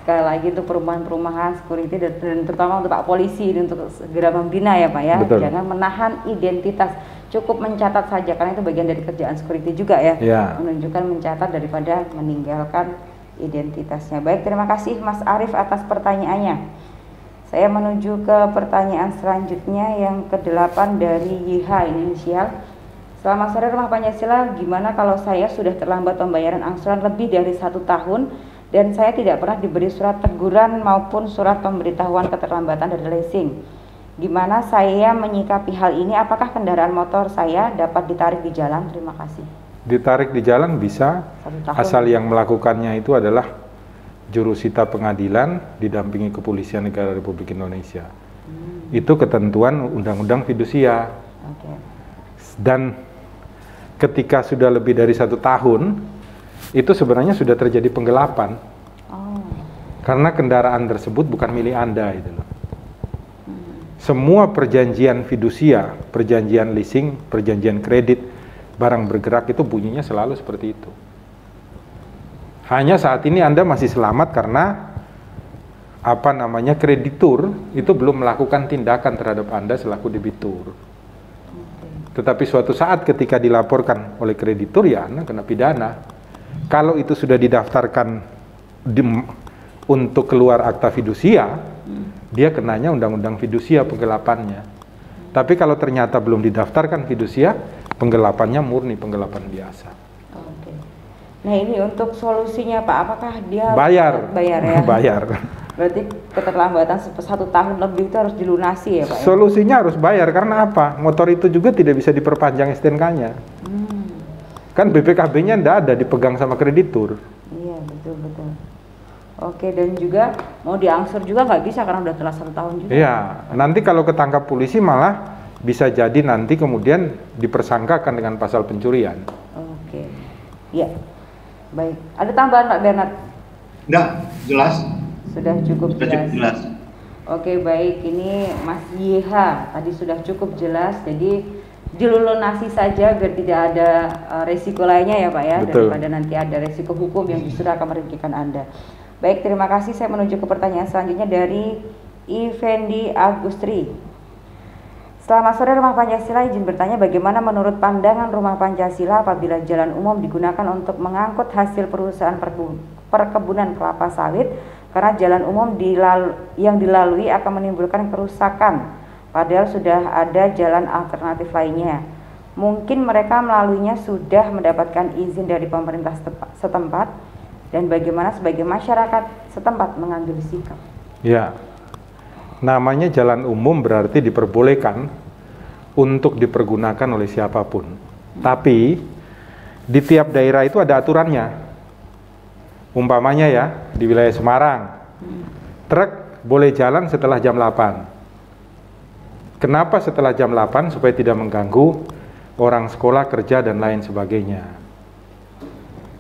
sekali lagi untuk perumahan-perumahan security dan terutama untuk Pak Polisi ini untuk segera membina ya Pak ya. Betul. Jangan menahan identitas, cukup mencatat saja karena itu bagian dari kerjaan security juga ya. Menunjukkan mencatat daripada meninggalkan identitasnya. Baik, terima kasih Mas Arif atas pertanyaannya. Saya menuju ke pertanyaan selanjutnya yang ke-8 dari YH inisial. Selamat sore Rumah Pancasila, gimana kalau saya sudah terlambat pembayaran angsuran lebih dari 1 tahun dan saya tidak pernah diberi surat teguran maupun surat pemberitahuan keterlambatan dari leasing? Gimana saya menyikapi hal ini? Apakah kendaraan motor saya dapat ditarik di jalan? Terima kasih. Ditarik di jalan bisa, asal yang melakukannya itu adalah jurusita pengadilan didampingi Kepolisian Negara Republik Indonesia. Itu ketentuan Undang-Undang Fidusia. Dan ketika sudah lebih dari 1 tahun, itu sebenarnya sudah terjadi penggelapan. Karena kendaraan tersebut bukan milik Anda itu loh. Semua perjanjian fidusia, perjanjian leasing, perjanjian kredit, barang bergerak itu bunyinya selalu seperti itu. Hanya saat ini Anda masih selamat karena kreditur itu belum melakukan tindakan terhadap Anda selaku debitur. Tetapi suatu saat ketika dilaporkan oleh kreditur, ya Anda kena pidana. Kalau itu sudah didaftarkan untuk keluar akta fidusia, dia kenanya undang-undang fidusia penggelapannya. Tapi kalau ternyata belum didaftarkan fidusia, penggelapannya murni penggelapan biasa. Nah ini untuk solusinya Pak, apakah dia bayar ya? Bayar. Berarti keterlambatan 1 tahun lebih itu harus dilunasi ya Pak? Solusinya harus bayar, karena apa? Motor itu juga tidak bisa diperpanjang STNK-nya. Kan BPKB-nya tidak ada, dipegang sama kreditur. Iya, betul-betul. Oke, dan juga mau diangsur juga nggak bisa karena udah telah 1 tahun juga. Iya, nanti kalau ketangkap polisi malah bisa jadi nanti kemudian dipersangkakan dengan pasal pencurian. Oke, iya. Baik, ada tambahan Pak Bernard? Enggak, jelas. Sudah cukup jelas. jelas. Oke, baik. Ini Mas YH tadi sudah cukup jelas. Jadi dilunasi saja biar tidak ada resiko lainnya ya Pak ya. Betul. Daripada nanti ada resiko hukum yang justru akan merugikan Anda. Baik, terima kasih. Saya menuju ke pertanyaan selanjutnya dari Effendi Agustri. Selamat sore Rumah Pancasila, izin bertanya bagaimana menurut pandangan Rumah Pancasila apabila jalan umum digunakan untuk mengangkut hasil perusahaan perkebunan kelapa sawit, karena jalan umum yang dilalui akan menimbulkan kerusakan padahal sudah ada jalan alternatif lainnya. Mungkin mereka melaluinya sudah mendapatkan izin dari pemerintah setempat, dan bagaimana sebagai masyarakat setempat mengambil sikap? Ya, namanya jalan umum berarti diperbolehkan untuk dipergunakan oleh siapapun. Tapi di tiap daerah itu ada aturannya. Umpamanya ya, di wilayah Semarang, truk boleh jalan setelah jam 8. Kenapa setelah jam 8? Supaya tidak mengganggu orang sekolah, kerja, dan lain sebagainya.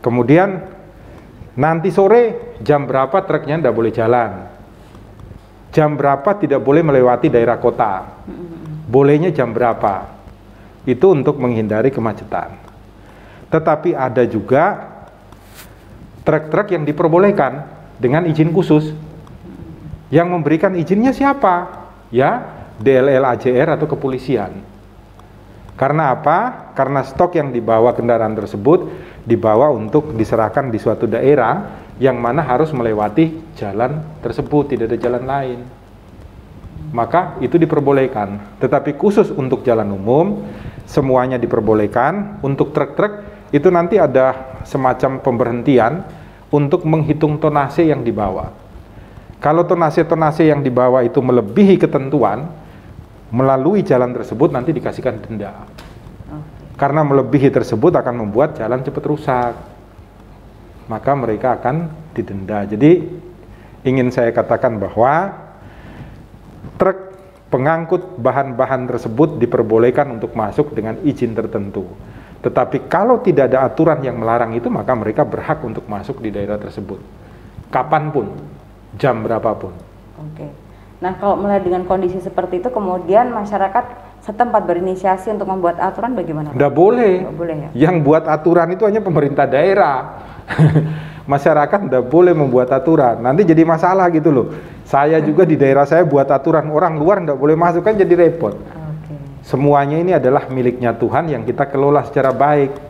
Kemudian nanti sore jam berapa truknya tidak boleh jalan, jam berapa tidak boleh melewati daerah kota, bolehnya jam berapa, itu untuk menghindari kemacetan. Tetapi ada juga truk-truk yang diperbolehkan dengan izin khusus. Yang memberikan izinnya siapa? Ya, DLL AJR atau kepolisian. Karena apa? Karena stok yang dibawa kendaraan tersebut dibawa untuk diserahkan di suatu daerah yang mana harus melewati jalan tersebut, tidak ada jalan lain. Maka itu diperbolehkan. Tetapi khusus untuk jalan umum semuanya diperbolehkan. Untuk truk-truk itu nanti ada semacam pemberhentian untuk menghitung tonase yang dibawa. Kalau tonase yang dibawa itu melebihi ketentuan, melalui jalan tersebut nanti dikasihkan denda. Karena melebihi tersebut akan membuat jalan cepat rusak, maka mereka akan didenda. Jadi ingin saya katakan bahwa truk pengangkut bahan-bahan tersebut diperbolehkan untuk masuk dengan izin tertentu. Tetapi kalau tidak ada aturan yang melarang itu, maka mereka berhak untuk masuk di daerah tersebut kapanpun, jam berapapun. Oke. Nah, kalau melihat dengan kondisi seperti itu, kemudian masyarakat setempat berinisiasi untuk membuat aturan bagaimana? Nggak boleh. Nggak boleh ya? Yang buat aturan itu hanya pemerintah daerah. Masyarakat nggak boleh membuat aturan. Nanti jadi masalah gitu loh. Saya juga di daerah saya buat aturan, orang luar nggak boleh masuk, kan jadi repot. Semuanya ini adalah miliknya Tuhan yang kita kelola secara baik.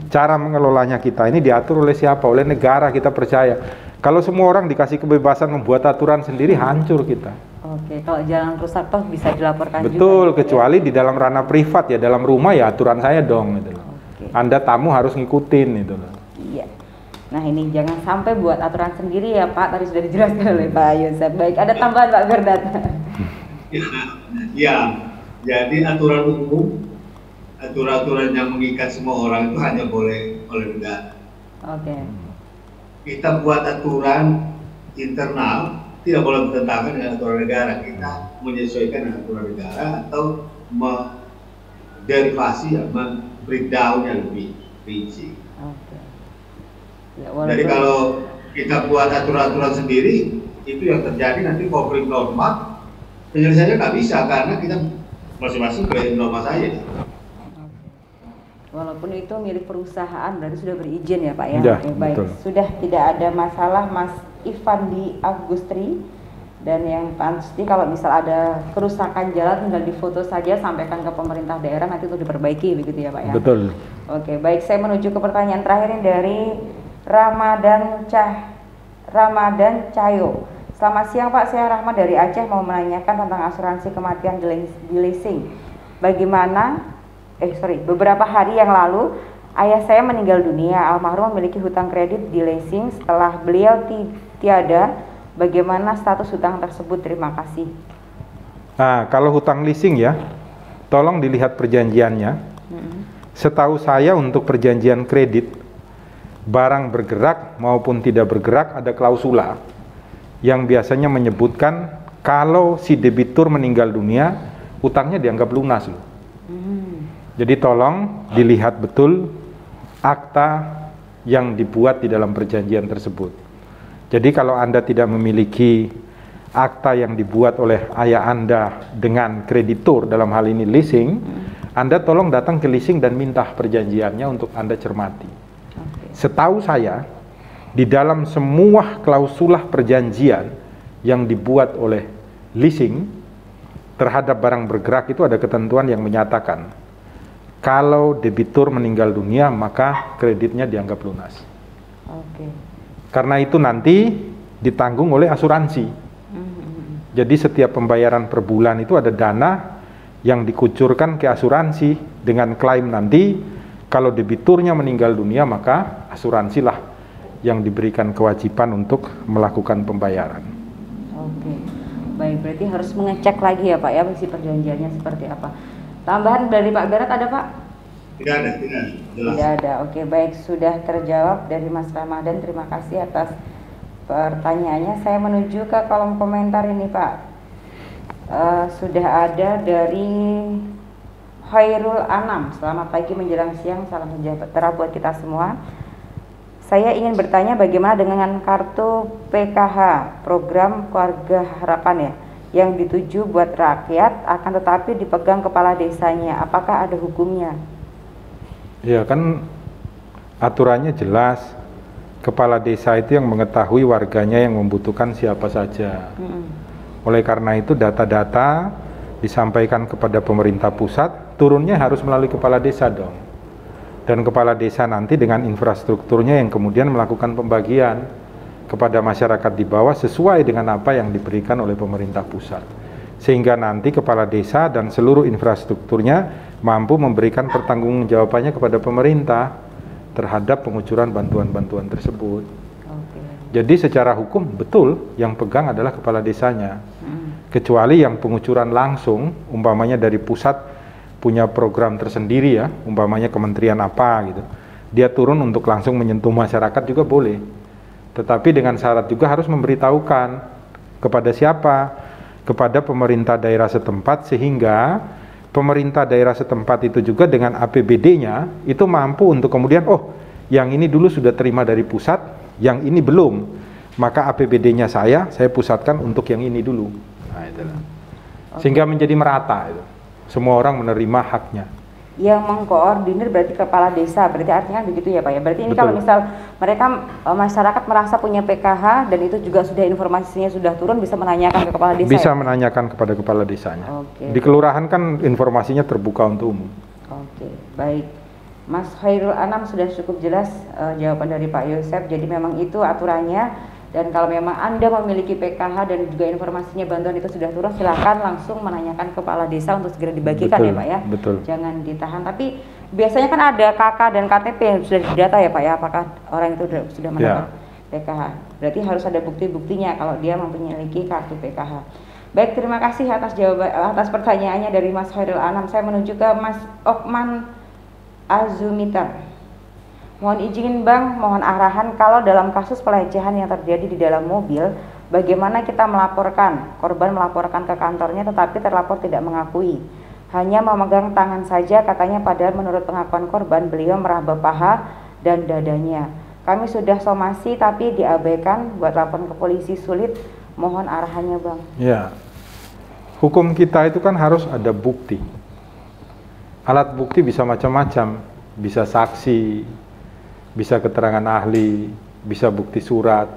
Cara mengelolanya kita ini diatur oleh siapa? Oleh negara, kita percaya. Kalau semua orang dikasih kebebasan membuat aturan sendiri, hancur kita. Oke, kalau jalan rusak toh bisa dilaporkan juga. Betul, ya, kecuali di dalam ranah privat ya, dalam rumah ya aturan saya dong gitu loh. Oke. Anda tamu harus ngikutin itu loh. Iya. Nah ini jangan sampai buat aturan sendiri ya Pak, tadi sudah dijelaskan oleh Pak Yosef. Baik, ada tambahan Pak Bernard? Ya, jadi aturan hukum, aturan-aturan yang mengikat semua orang itu hanya boleh oleh negara. Oke. Kita buat aturan internal tidak boleh bertentangan dengan aturan negara. Kita menyesuaikan dengan aturan negara atau derivasi ya, breakdown yang lebih rinci. Oke. Ya, Jadi kalau kita buat aturan-aturan sendiri, itu yang terjadi nanti konflik norma, penyelesaiannya nggak bisa karena kita masing-masing punya norma saya. Walaupun itu milik perusahaan, berarti sudah berizin ya Pak ya? Ya, Oke, baik. betul. Sudah tidak ada masalah Mas Ivandi Agustri. Dan yang pasti kalau misal ada kerusakan jalan tinggal difoto saja, sampaikan ke pemerintah daerah, nanti itu diperbaiki begitu ya Pak ya? Betul. Oke, baik, saya menuju ke pertanyaan terakhir ini dari Ramadan Cayo. Selamat siang Pak, saya Rahma dari Aceh mau menanyakan tentang asuransi kematian di leasing. Beberapa hari yang lalu ayah saya meninggal dunia. Almarhum memiliki hutang kredit di leasing. Setelah beliau tiada, bagaimana status hutang tersebut? Terima kasih. Nah, kalau hutang leasing ya, tolong dilihat perjanjiannya. Setahu saya untuk perjanjian kredit, barang bergerak maupun tidak bergerak ada klausula yang biasanya menyebutkan kalau si debitur meninggal dunia, hutangnya dianggap lunas loh. Jadi tolong dilihat betul akta yang dibuat di dalam perjanjian tersebut. Jadi kalau Anda tidak memiliki akta yang dibuat oleh ayah Anda dengan kreditur, dalam hal ini leasing, Anda tolong datang ke leasing dan minta perjanjiannya untuk Anda cermati. Setahu saya, di dalam semua klausulah perjanjian yang dibuat oleh leasing terhadap barang bergerak itu ada ketentuan yang menyatakan kalau debitur meninggal dunia maka kreditnya dianggap lunas. Karena itu nanti ditanggung oleh asuransi. Jadi setiap pembayaran per bulan itu ada dana yang dikucurkan ke asuransi dengan klaim nanti kalau debiturnya meninggal dunia maka asuransilah yang diberikan kewajiban untuk melakukan pembayaran. Oke, baik, berarti harus mengecek lagi ya Pak ya, isi perjanjiannya seperti apa. Tambahan dari Pak Berat ada Pak? Tidak ada. Jelas. Tidak ada. Oke, baik, sudah terjawab dari Mas Ramadan. Terima kasih atas pertanyaannya. Saya menuju ke kolom komentar ini Pak. Sudah ada dari Khairul Anam. Selamat pagi menjelang siang, salam sejahtera buat kita semua. Saya ingin bertanya bagaimana dengan kartu PKH, program keluarga harapan ya, yang dituju buat rakyat akan tetapi dipegang kepala desanya, apakah ada hukumnya? Ya kan aturannya jelas, kepala desa itu yang mengetahui warganya yang membutuhkan siapa saja. Oleh karena itu data-data disampaikan kepada pemerintah pusat, turunnya harus melalui kepala desa dong. Dan kepala desa nanti dengan infrastrukturnya yang kemudian melakukan pembagian kepada masyarakat di bawah sesuai dengan apa yang diberikan oleh pemerintah pusat. Sehingga nanti kepala desa dan seluruh infrastrukturnya mampu memberikan pertanggungjawabannya kepada pemerintah terhadap pengucuran bantuan-bantuan tersebut. Jadi secara hukum betul yang pegang adalah kepala desanya. Kecuali yang pengucuran langsung, umpamanya dari pusat punya program tersendiri ya, umpamanya kementerian apa gitu. Dia turun untuk langsung menyentuh masyarakat juga boleh. Tetapi dengan syarat juga harus memberitahukan kepada siapa, kepada pemerintah daerah setempat, sehingga pemerintah daerah setempat itu juga dengan APBD-nya itu mampu untuk kemudian, oh yang ini dulu sudah terima dari pusat, yang ini belum, maka APBD-nya saya pusatkan untuk yang ini dulu. Nah, itulah. Sehingga menjadi merata itu. Semua orang menerima haknya. Yang mengkoordinir berarti kepala desa, berarti artinya begitu ya Pak ya. Berarti ini Betul. kalau misal mereka masyarakat merasa punya PKH dan itu juga sudah informasinya sudah turun, bisa menanyakan ke kepala desa. Bisa ya? menanyakan kepada kepala desanya. Oke. Di kelurahan kan informasinya terbuka untuk umum. Oke, baik. Mas Khairul Anam sudah cukup jelas jawaban dari Pak Yosef. Jadi memang itu aturannya Dan kalau memang Anda memiliki PKH dan juga informasinya bantuan itu sudah turun, silakan langsung menanyakan ke kepala desa untuk segera dibagikan. Betul, ya Pak ya. Betul. Jangan ditahan. Tapi biasanya kan ada KK dan KTP yang sudah didata ya Pak ya, apakah orang itu sudah mendapat PKH. Berarti harus ada bukti-buktinya kalau dia memiliki kartu PKH. Baik, terima kasih atas pertanyaannya dari Mas Khairul Anam. Saya menuju ke Mas Okman Azumita. Mohon izin Bang, mohon arahan kalau dalam kasus pelecehan yang terjadi di dalam mobil, bagaimana kita melaporkan? Korban melaporkan ke kantornya tetapi terlapor tidak mengakui. Hanya memegang tangan saja katanya, padahal menurut pengakuan korban beliau meraba paha dan dadanya. Kami sudah somasi tapi diabaikan, buat laporan ke polisi sulit. Mohon arahannya Bang. Ya, hukum kita itu kan harus ada bukti. Alat bukti bisa macam-macam, bisa saksi, bisa keterangan ahli, bisa bukti surat.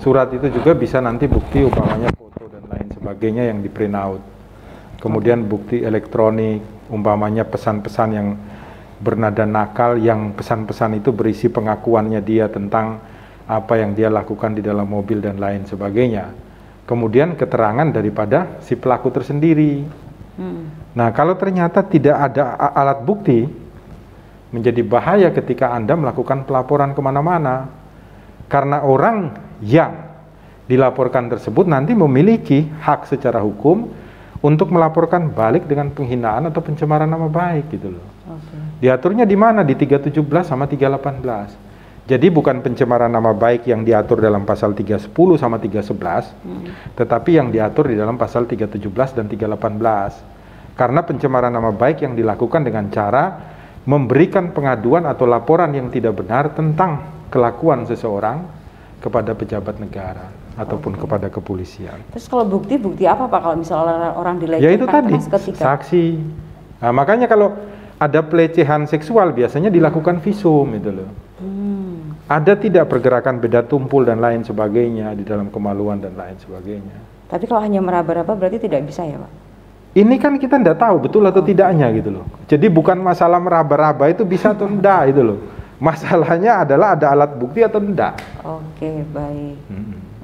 Surat itu juga bisa nanti bukti umpamanya foto dan lain sebagainya yang di print out. Kemudian bukti elektronik, umpamanya pesan-pesan yang bernada nakal, yang pesan-pesan itu berisi pengakuannya dia tentang apa yang dia lakukan di dalam mobil dan lain sebagainya. Kemudian keterangan daripada si pelaku tersendiri. Nah, kalau ternyata tidak ada alat bukti, menjadi bahaya ketika Anda melakukan pelaporan kemana-mana. Karena orang yang dilaporkan tersebut nanti memiliki hak secara hukum untuk melaporkan balik dengan penghinaan atau pencemaran nama baik gitu loh. Diaturnya di mana? Di 317 sama 318. Jadi bukan pencemaran nama baik yang diatur dalam pasal 310 sama 311, tetapi yang diatur di dalam pasal 317 dan 318. Karena pencemaran nama baik yang dilakukan dengan cara memberikan pengaduan atau laporan yang tidak benar tentang kelakuan seseorang kepada pejabat negara ataupun kepada kepolisian. Terus kalau bukti apa Pak kalau misalnya orang dilecehkan? Ya itu tadi, saksi. Nah, makanya kalau ada pelecehan seksual biasanya dilakukan visum itu loh. Ada tidak pergerakan beda tumpul dan lain sebagainya di dalam kemaluan dan lain sebagainya. Tapi kalau hanya meraba-raba berarti tidak bisa ya Pak? Ini kan kita tidak tahu betul atau tidaknya gitu loh. Jadi bukan masalah meraba-raba itu bisa atau tidak itu loh. Masalahnya adalah ada alat bukti atau tidak. Oke, baik.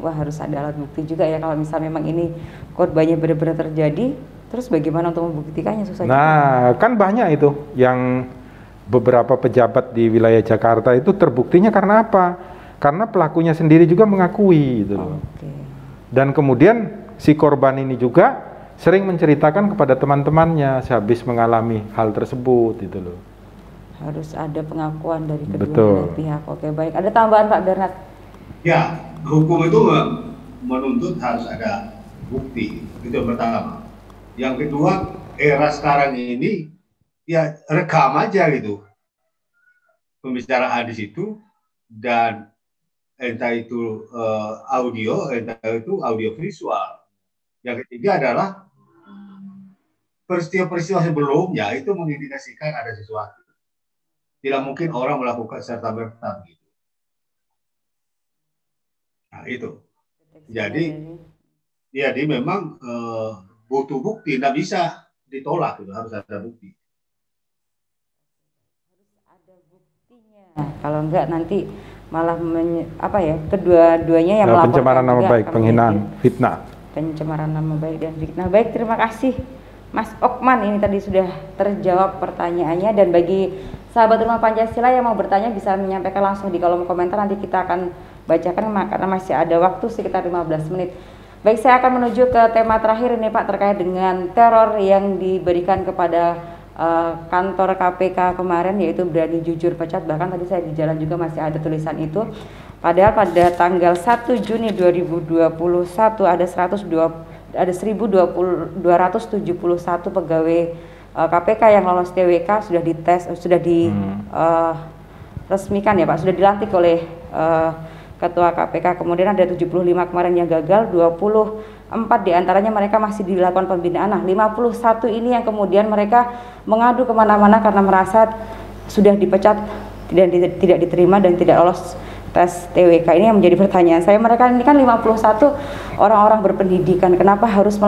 Wah, harus ada alat bukti juga ya kalau misalnya memang ini korbannya benar-benar terjadi. Terus bagaimana untuk membuktikannya? Susah. Nah, kan banyak itu yang beberapa pejabat di wilayah Jakarta itu terbuktinya karena apa? Karena pelakunya sendiri juga mengakui gitu loh. Dan kemudian si korban ini juga sering menceritakan kepada teman-temannya sehabis mengalami hal tersebut gitu loh. Harus ada pengakuan dari kedua pihak. Oke, baik. Ada tambahan Pak Bernard? Ya, hukum itu menuntut harus ada bukti. Itu yang pertama. Yang kedua, era sekarang ini ya rekam aja gitu pembicaraan di situ, dan entah itu audio, entah itu audio visual. Yang ketiga adalah peristiwa-peristiwa sebelumnya itu mengindikasikan ada sesuatu. Tidak mungkin orang melakukan serta-merta gitu. Nah itu. Jadi memang butuh bukti, tidak bisa ditolak, gitu. Harus ada bukti. Harus ada buktinya. Kalau enggak nanti malah kedua-duanya yang melaporkan pencemaran nama baik, penghinaan, fitnah. Pencemaran nama baik dan fitnah. Baik, terima kasih Mas Okman, ini tadi sudah terjawab pertanyaannya. Dan bagi sahabat Rumah Pancasila yang mau bertanya bisa menyampaikan langsung di kolom komentar, nanti kita akan bacakan karena masih ada waktu sekitar 15 menit. Baik, saya akan menuju ke tema terakhir ini Pak, terkait dengan teror yang diberikan kepada kantor KPK kemarin, yaitu berani jujur pecat. Bahkan tadi saya di jalan juga masih ada tulisan itu. Padahal pada tanggal 1 Juni 2021 ada 1.271 pegawai KPK yang lolos TWK sudah dites, sudah diresmikan ya Pak, sudah dilantik oleh Ketua KPK. Kemudian ada 75 kemarin yang gagal, 24 diantaranya mereka masih dilakukan pembinaan. Nah, 51 ini yang kemudian mereka mengadu kemana-mana karena merasa sudah dipecat dan tidak diterima dan tidak lolos tes TWK. Ini yang menjadi pertanyaan saya, mereka ini kan 51 orang-orang berpendidikan, kenapa harus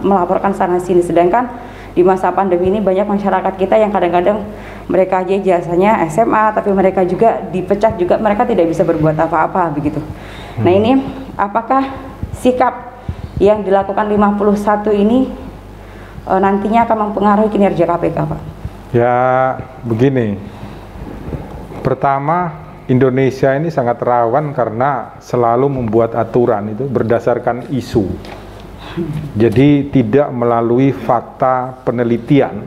melaporkan sana sini, sedangkan di masa pandemi ini banyak masyarakat kita yang kadang-kadang mereka aja jasanya SMA tapi mereka juga dipecat juga, mereka tidak bisa berbuat apa-apa begitu. Nah, ini apakah sikap yang dilakukan 51 ini nantinya akan mempengaruhi kinerja KPK, Pak? Ya, begini. Pertama, Indonesia ini sangat rawan karena selalu membuat aturan itu berdasarkan isu. Jadi tidak melalui fakta penelitian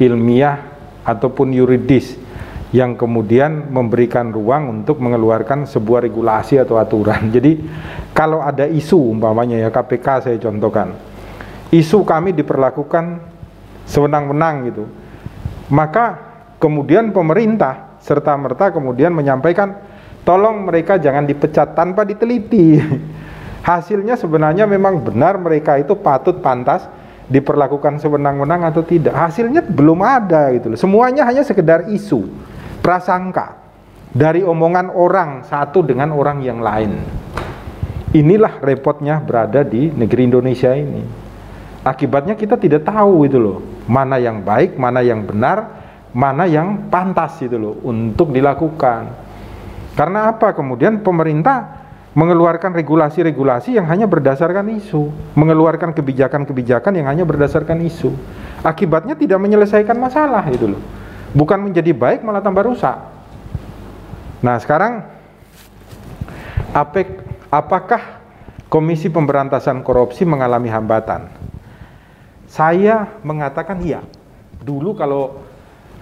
ilmiah ataupun yuridis yang kemudian memberikan ruang untuk mengeluarkan sebuah regulasi atau aturan. Jadi kalau ada isu umpamanya ya KPK saya contohkan, isu kami diperlakukan sewenang-wenang gitu, maka kemudian pemerintah serta-merta kemudian menyampaikan tolong mereka jangan dipecat tanpa diteliti. Hasilnya sebenarnya memang benar mereka itu patut pantas diperlakukan sewenang-wenang atau tidak. Hasilnya belum ada gitu loh. Semuanya hanya sekedar isu, prasangka dari omongan orang satu dengan orang yang lain. Inilah repotnya berada di negeri Indonesia ini. Akibatnya kita tidak tahu itu loh, mana yang baik, mana yang benar, mana yang pantas itu loh untuk dilakukan. Karena apa? Kemudian pemerintah mengeluarkan regulasi-regulasi yang hanya berdasarkan isu, mengeluarkan kebijakan-kebijakan yang hanya berdasarkan isu. Akibatnya tidak menyelesaikan masalah itu loh. Bukan menjadi baik malah tambah rusak. Nah, sekarang apakah Komisi Pemberantasan Korupsi mengalami hambatan? Saya mengatakan iya. Dulu kalau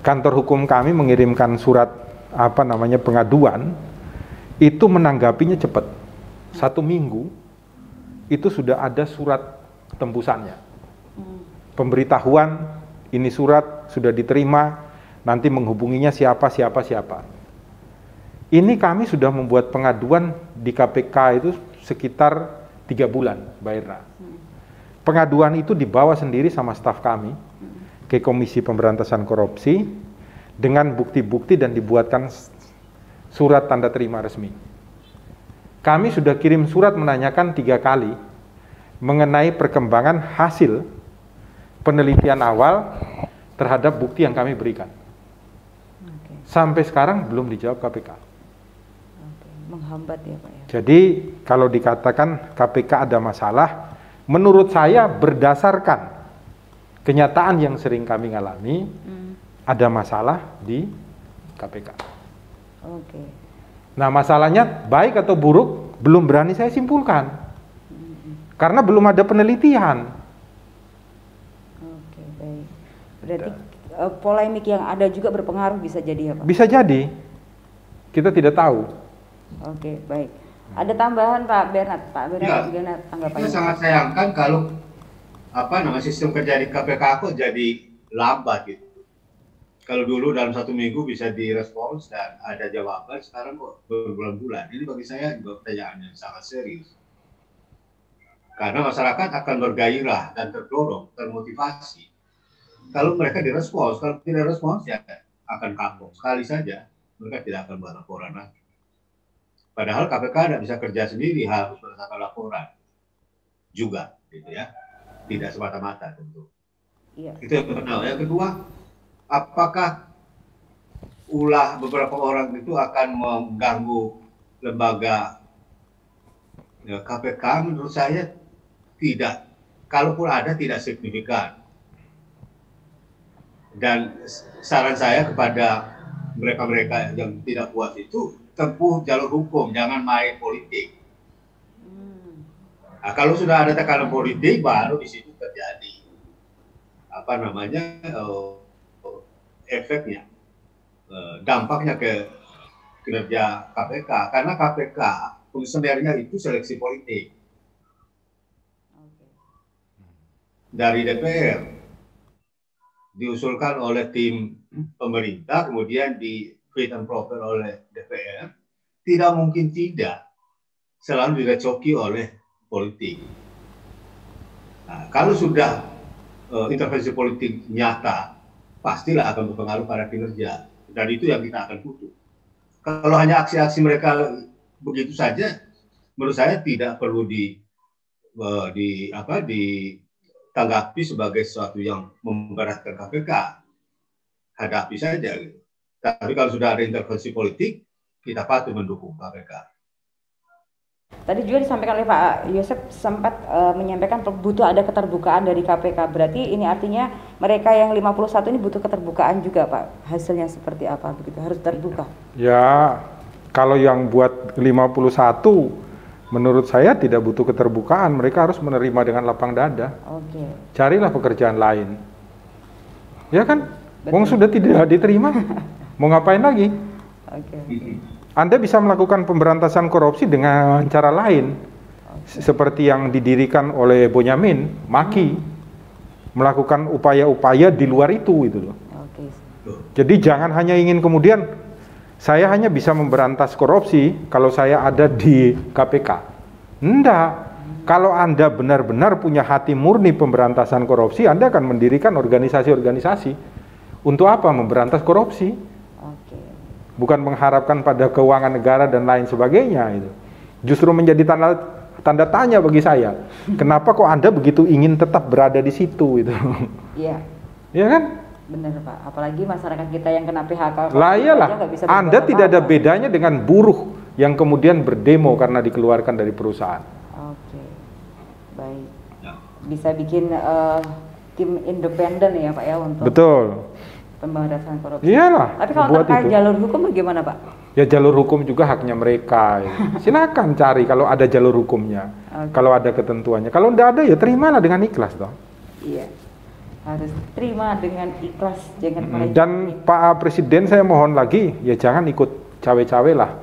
kantor hukum kami mengirimkan surat pengaduan, itu menanggapinya cepat. 1 minggu itu sudah ada surat tembusannya. Pemberitahuan ini surat sudah diterima, nanti menghubunginya siapa. Ini kami sudah membuat pengaduan di KPK itu sekitar 3 bulan, Mbak Irna. Pengaduan itu dibawa sendiri sama staf kami ke Komisi Pemberantasan Korupsi dengan bukti-bukti dan dibuatkan surat tanda terima resmi. Kami sudah kirim surat menanyakan 3 kali mengenai perkembangan hasil penelitian awal terhadap bukti yang kami berikan. Sampai sekarang belum dijawab KPK. Menghambat ya Pak ya. Jadi kalau dikatakan KPK ada masalah, menurut saya berdasarkan kenyataan yang sering kami alami, ada masalah di KPK. Oke. Nah, masalahnya baik atau buruk belum berani saya simpulkan. Karena belum ada penelitian. Oke, baik. Berarti polemik yang ada juga berpengaruh bisa jadi ya Pak? Bisa jadi. Kita tidak tahu. Oke, baik. Ada tambahan Pak Bernard? Pak Bernard gimana tanggapannya? Itu sangat sayangkan kalau sistem kerja di KPK kok jadi lambat gitu. Kalau dulu dalam 1 minggu bisa direspons dan ada jawaban, sekarang kok berbulan-bulan. Ini bagi saya juga pertanyaan yang sangat serius. Karena masyarakat akan bergairah dan terdorong, termotivasi. Kalau mereka direspons, kalau tidak respons ya akan kapok. Sekali saja mereka tidak akan buat laporan lagi. Padahal KPK tidak bisa kerja sendiri, harus berdasarkan laporan juga, gitu ya. Tidak semata-mata tentu. Iya. Itu yang pertama. Yang kedua, apakah ulah beberapa orang itu akan mengganggu lembaga KPK? Menurut saya tidak. Kalaupun ada, tidak signifikan. Dan saran saya kepada mereka-mereka yang tidak puas itu, tempuh jalur hukum, jangan main politik. Nah, kalau sudah ada tekanan politik, baru di situ terjadi efeknya, dampaknya ke kinerja KPK. Karena KPK fungsinya itu seleksi politik dari DPR, diusulkan oleh tim pemerintah, kemudian di fit and proper oleh DPR. Tidak mungkin tidak selalu direcoki oleh politik. Nah, kalau sudah intervensi politik nyata, pastilah akan berpengaruh pada kinerja, dan itu yang kita akan butuh. Kalau hanya aksi-aksi mereka begitu saja, menurut saya tidak perlu ditanggapi sebagai sesuatu yang memberatkan KPK. Hadapi saja gitu. Tapi kalau sudah ada intervensi politik, kita patut mendukung KPK. Tadi juga disampaikan oleh Pak Yosep sempat menyampaikan butuh ada keterbukaan dari KPK. Berarti ini artinya mereka yang 51 ini butuh keterbukaan juga, Pak. Hasilnya seperti apa begitu? Harus terbuka. Ya, kalau yang buat 51 menurut saya tidak butuh keterbukaan, mereka harus menerima dengan lapang dada. Oke. Carilah pekerjaan lain. Ya kan? Betul. Wong sudah tidak diterima. Mau ngapain lagi? Oke. Anda bisa melakukan pemberantasan korupsi dengan cara lain, seperti yang didirikan oleh Bonyamin, Maki, melakukan upaya-upaya di luar itu loh. Oke. Jadi jangan hanya ingin kemudian saya hanya bisa memberantas korupsi kalau saya ada di KPK. Enggak. Kalau Anda benar-benar punya hati murni pemberantasan korupsi, Anda akan mendirikan organisasi-organisasi. Untuk apa? Memberantas korupsi. Bukan mengharapkan pada keuangan negara dan lain sebagainya itu. Justru menjadi tanda tanya bagi saya. Kenapa kok Anda begitu ingin tetap berada di situ itu? Iya. Iya kan? Benar, Pak. Apalagi masyarakat kita yang kena PHK. Lah iyalah. Anda tidak ada bedanya dengan buruh yang kemudian berdemo karena dikeluarkan dari perusahaan. Oke. Baik. Bisa bikin tim independen ya, Pak ya untuk Betul. Pemberantasan korupsi. Iyalah. Tapi kalau terkait jalur hukum bagaimana, Pak? Ya jalur hukum juga haknya mereka. Silakan cari kalau ada jalur hukumnya, kalau ada ketentuannya. Kalau tidak ada ya terimalah dengan ikhlas toh. Iya. Harus terima dengan ikhlas, jangan melenceng. Dan Pak Presiden saya mohon lagi ya jangan ikut cawe-cawe lah.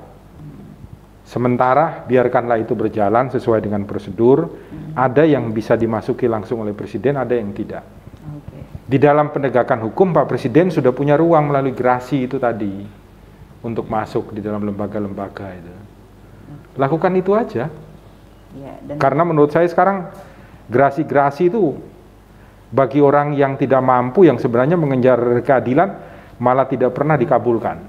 Sementara biarkanlah itu berjalan sesuai dengan prosedur. Ada yang bisa dimasuki langsung oleh Presiden, ada yang tidak. Di dalam penegakan hukum Pak Presiden sudah punya ruang melalui gerasi itu tadi untuk masuk di dalam lembaga-lembaga itu. Lakukan itu aja. Ya, karena menurut saya sekarang gerasi-gerasi itu bagi orang yang tidak mampu, yang sebenarnya mengejar keadilan malah tidak pernah dikabulkan.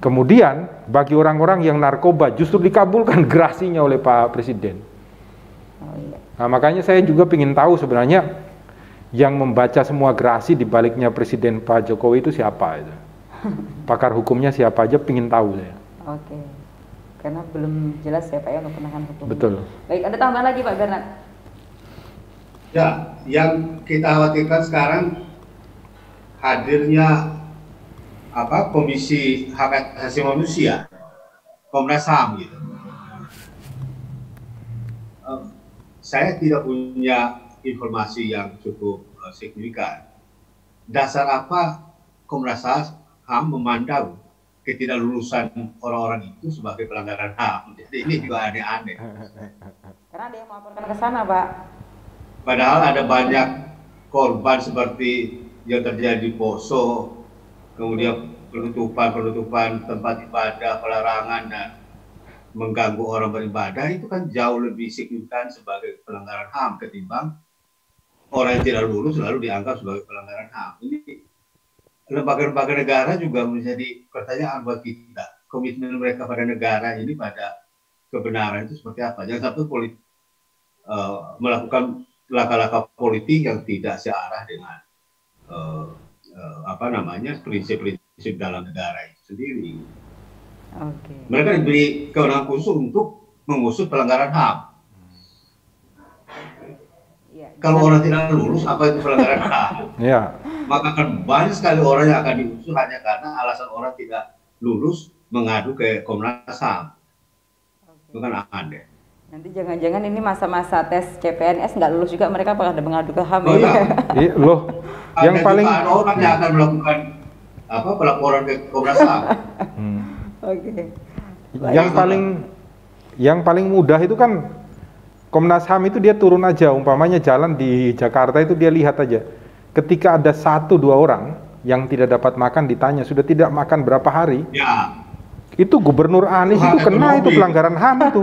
Kemudian bagi orang-orang yang narkoba justru dikabulkan gerasinya oleh Pak Presiden. Nah, makanya saya juga ingin tahu sebenarnya yang membaca semua gerasi di baliknya Presiden Pak Jokowi itu siapa itu? Pakar hukumnya siapa aja, pingin tahu saya. Oke, karena belum jelas ya Pak ya untuk penegakan hukum. Betul. Baik, ada tambahan lagi Pak Bernard? Ya, yang kita khawatirkan sekarang hadirnya Komisi Hak Asasi Manusia, Komnas HAM gitu. Saya tidak punya informasi yang cukup signifikan. Dasar apa Komnas HAM memandang ketidaklulusan orang-orang itu sebagai pelanggaran HAM? Jadi ini juga aneh-aneh. Karena ada yang melaporkan ke sana, Pak. Padahal ada banyak korban seperti yang terjadi di Poso, kemudian penutupan tempat ibadah, pelarangan dan mengganggu orang beribadah, itu kan jauh lebih signifikan sebagai pelanggaran HAM ketimbang orang yang tidak lulus selalu dianggap sebagai pelanggaran HAM. Ini lembaga-lembaga negara juga menjadi pertanyaan buat kita. Komitmen mereka pada negara ini, pada kebenaran itu seperti apa? Jangan sampai melakukan langkah-langkah politik yang tidak searah dengan prinsip-prinsip dalam negara itu sendiri. Mereka diberi kewenangan khusus untuk mengusut pelanggaran HAM. Kalau orang tidak lulus, apa itu pelanggaran HAM? Ya. Maka akan banyak sekali orang yang akan diusut hanya karena alasan orang tidak lulus mengadu ke Komnas HAM. Itu kan aneh. Nanti jangan-jangan ini masa-masa tes CPNS nggak lulus juga mereka pada mengadu ke HAM. Oh iya. Loh, yang paling ada orang yang akan melakukan pelaporan ke Komnas HAM. Oke. Yang paling mudah itu kan Komnas HAM itu dia turun aja, umpamanya jalan di Jakarta itu dia lihat aja. Ketika ada 1-2 orang yang tidak dapat makan ditanya sudah tidak makan berapa hari. Ya. Itu Gubernur Anies itu kena itu pelanggaran HAM itu.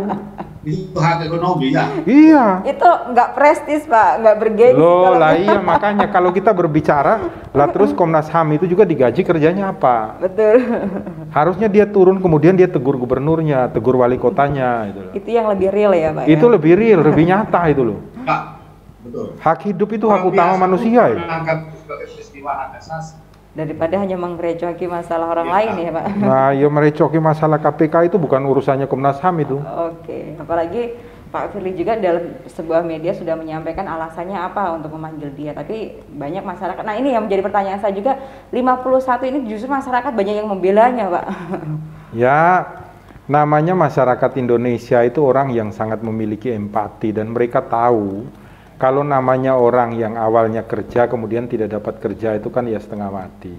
Itu hak ekonomi ya. Iya. Itu nggak prestis Pak, nggak bergengsi. Loh lah iya, makanya kalau kita berbicara lah terus Komnas HAM itu juga digaji kerjanya apa? Betul. Harusnya dia turun kemudian dia tegur gubernurnya, tegur wali kotanya gitu. Itu yang lebih real ya Pak. Itu lebih real, lebih nyata itu loh. Ya, betul. Hak hidup itu hak utama manusia ya. Menangkap sebagai peristiwa hak asasi. daripada hanya menggerecoki masalah orang lain ya Pak. Nah, ya merecoki masalah KPK itu bukan urusannya Komnas HAM itu. Oke, apalagi Pak Firly juga dalam sebuah media sudah menyampaikan alasannya apa untuk memanggil dia, tapi banyak masyarakat. Nah, ini yang menjadi pertanyaan saya juga, 51 ini justru masyarakat banyak yang membelanya, Pak. Ya, namanya masyarakat Indonesia itu orang yang sangat memiliki empati dan mereka tahu kalau namanya orang yang awalnya kerja kemudian tidak dapat kerja itu kan ya setengah mati.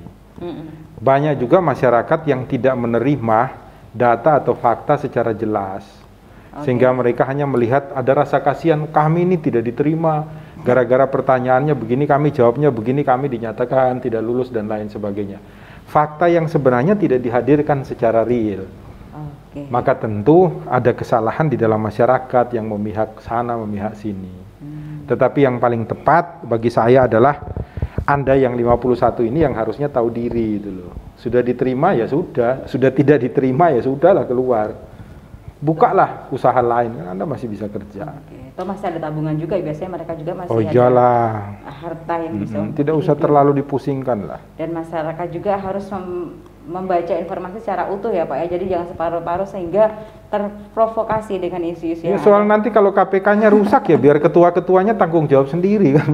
Banyak juga masyarakat yang tidak menerima data atau fakta secara jelas. Sehingga mereka hanya melihat ada rasa kasihan, kami ini tidak diterima gara-gara pertanyaannya begini, kami jawabnya begini, kami dinyatakan tidak lulus dan lain sebagainya. Fakta yang sebenarnya tidak dihadirkan secara real. Maka tentu ada kesalahan di dalam masyarakat yang memihak sana, memihak sini. Tetapi yang paling tepat bagi saya adalah Anda yang 51 ini yang harusnya tahu diri itu loh. Sudah diterima ya sudah tidak diterima ya sudahlah keluar. Bukalah usaha lain, Anda masih bisa kerja. Atau masih ada tabungan juga, biasanya mereka juga masih ada harta yang bisa tidak usah terlalu dipusingkan lah. Dan masyarakat juga harus membaca informasi secara utuh ya Pak ya, jadi jangan separuh-paruh sehingga terprovokasi dengan isu-isu ya, soal nanti kalau KPK-nya rusak ya biar ketua-ketuanya tanggung jawab sendiri kan.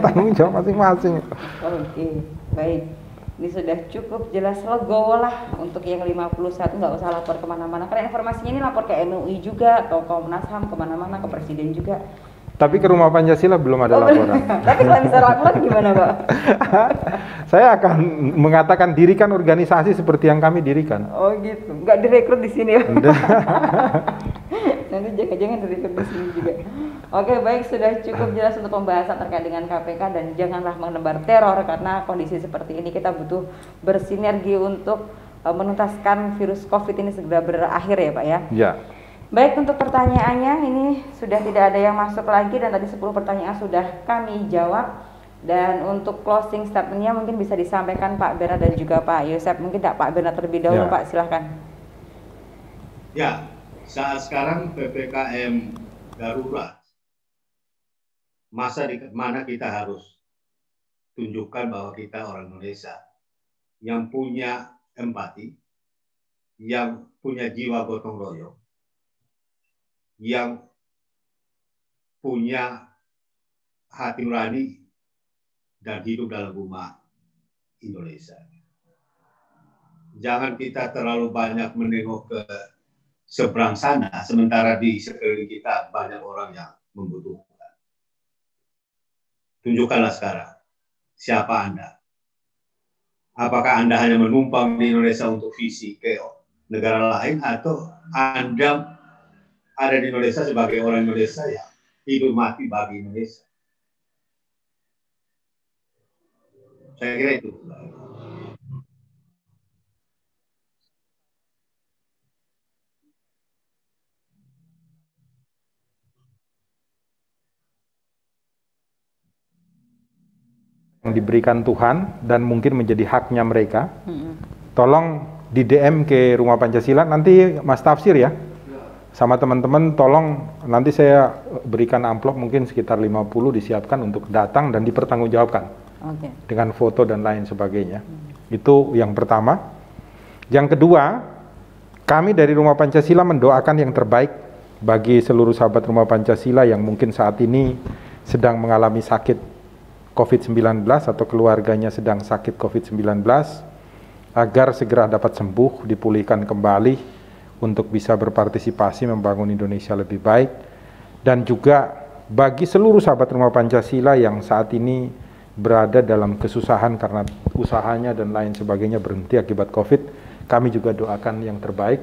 Tanggung jawab masing-masing. Oke, baik. Ini sudah cukup jelas, legowo lah untuk yang 51, nggak usah lapor kemana-mana karena informasinya ini lapor ke MUI juga atau Komnas HAM kemana-mana, ke Presiden juga. Tapi ke Rumah Pancasila belum ada laporan. Tapi kalau bisa laporan gimana Pak? Saya akan mengatakan dirikan organisasi seperti yang kami dirikan. Oh gitu, nggak direkrut di sini ya? Nanti jangan-jangan direkrut di sini juga. Oke, baik, sudah cukup jelas untuk pembahasan terkait dengan KPK dan janganlah menebar teror karena kondisi seperti ini kita butuh bersinergi untuk menuntaskan virus COVID ini segera berakhir ya Pak ya. Ya. Baik, untuk pertanyaannya ini sudah tidak ada yang masuk lagi dan tadi 10 pertanyaan sudah kami jawab. Dan untuk closing statementnya mungkin bisa disampaikan Pak Bernard dan juga Pak Yosep. Mungkin tidak Pak Bernard terlebih dahulu Pak, silahkan. Ya, saat sekarang PPKM darurat, masa di mana kita harus tunjukkan bahwa kita orang Indonesia yang punya empati, yang punya jiwa gotong royong, yang punya hati nurani dan hidup dalam rumah Indonesia. Jangan kita terlalu banyak menengok ke seberang sana, sementara di sekeliling kita banyak orang yang membutuhkan. Tunjukkanlah sekarang siapa Anda. Apakah Anda hanya menumpang di Indonesia untuk visi ke negara lain atau Anda ada di Indonesia sebagai orang Indonesia yang hidup mati bagi Indonesia. Saya kira itu. Yang diberikan Tuhan dan mungkin menjadi haknya mereka. Tolong di DM ke Rumah Pancasila, nanti Mas Tafsir ya. Sama teman-teman tolong nanti saya berikan amplop mungkin sekitar 50 disiapkan untuk datang dan dipertanggungjawabkan. Dengan foto dan lain sebagainya. Itu yang pertama. Yang kedua, kami dari Rumah Pancasila mendoakan yang terbaik bagi seluruh sahabat Rumah Pancasila yang mungkin saat ini sedang mengalami sakit COVID-19 atau keluarganya sedang sakit COVID-19 agar segera dapat sembuh, dipulihkan kembali untuk bisa berpartisipasi membangun Indonesia lebih baik. Dan juga bagi seluruh sahabat Rumah Pancasila yang saat ini berada dalam kesusahan karena usahanya dan lain sebagainya berhenti akibat COVID, kami juga doakan yang terbaik.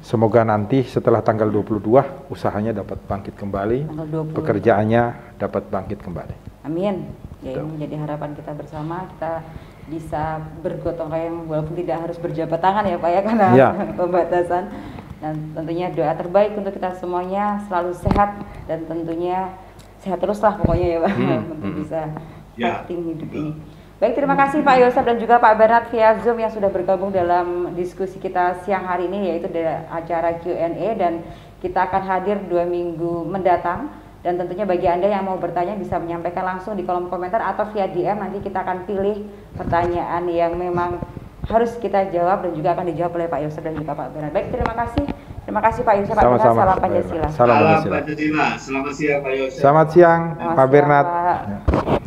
Semoga nanti setelah tanggal 22 usahanya dapat bangkit kembali, pekerjaannya dapat bangkit kembali. Amin. Ya, ini menjadi harapan kita bersama, kita bisa bergotong royong walaupun tidak harus berjabat tangan ya Pak ya karena pembatasan. Dan tentunya doa terbaik untuk kita semuanya selalu sehat dan tentunya sehat teruslah pokoknya ya Pak untuk bisa fighting hidup ini. Baik, terima kasih Pak Yosep dan juga Pak Bernard via Zoom yang sudah bergabung dalam diskusi kita siang hari ini, yaitu acara Q&A, dan kita akan hadir 2 minggu mendatang Dan tentunya bagi Anda yang mau bertanya bisa menyampaikan langsung di kolom komentar atau via DM. Nanti kita akan pilih pertanyaan yang memang harus kita jawab dan juga akan dijawab oleh Pak Yosef dan juga Pak Bernard. Baik, terima kasih. Terima kasih Pak Yosef. Sama-sama. Salam Pancasila. Salam Pancasila. Pancasila. Selamat siang Pak Yosef. Selamat siang Pak Bernard. Pak.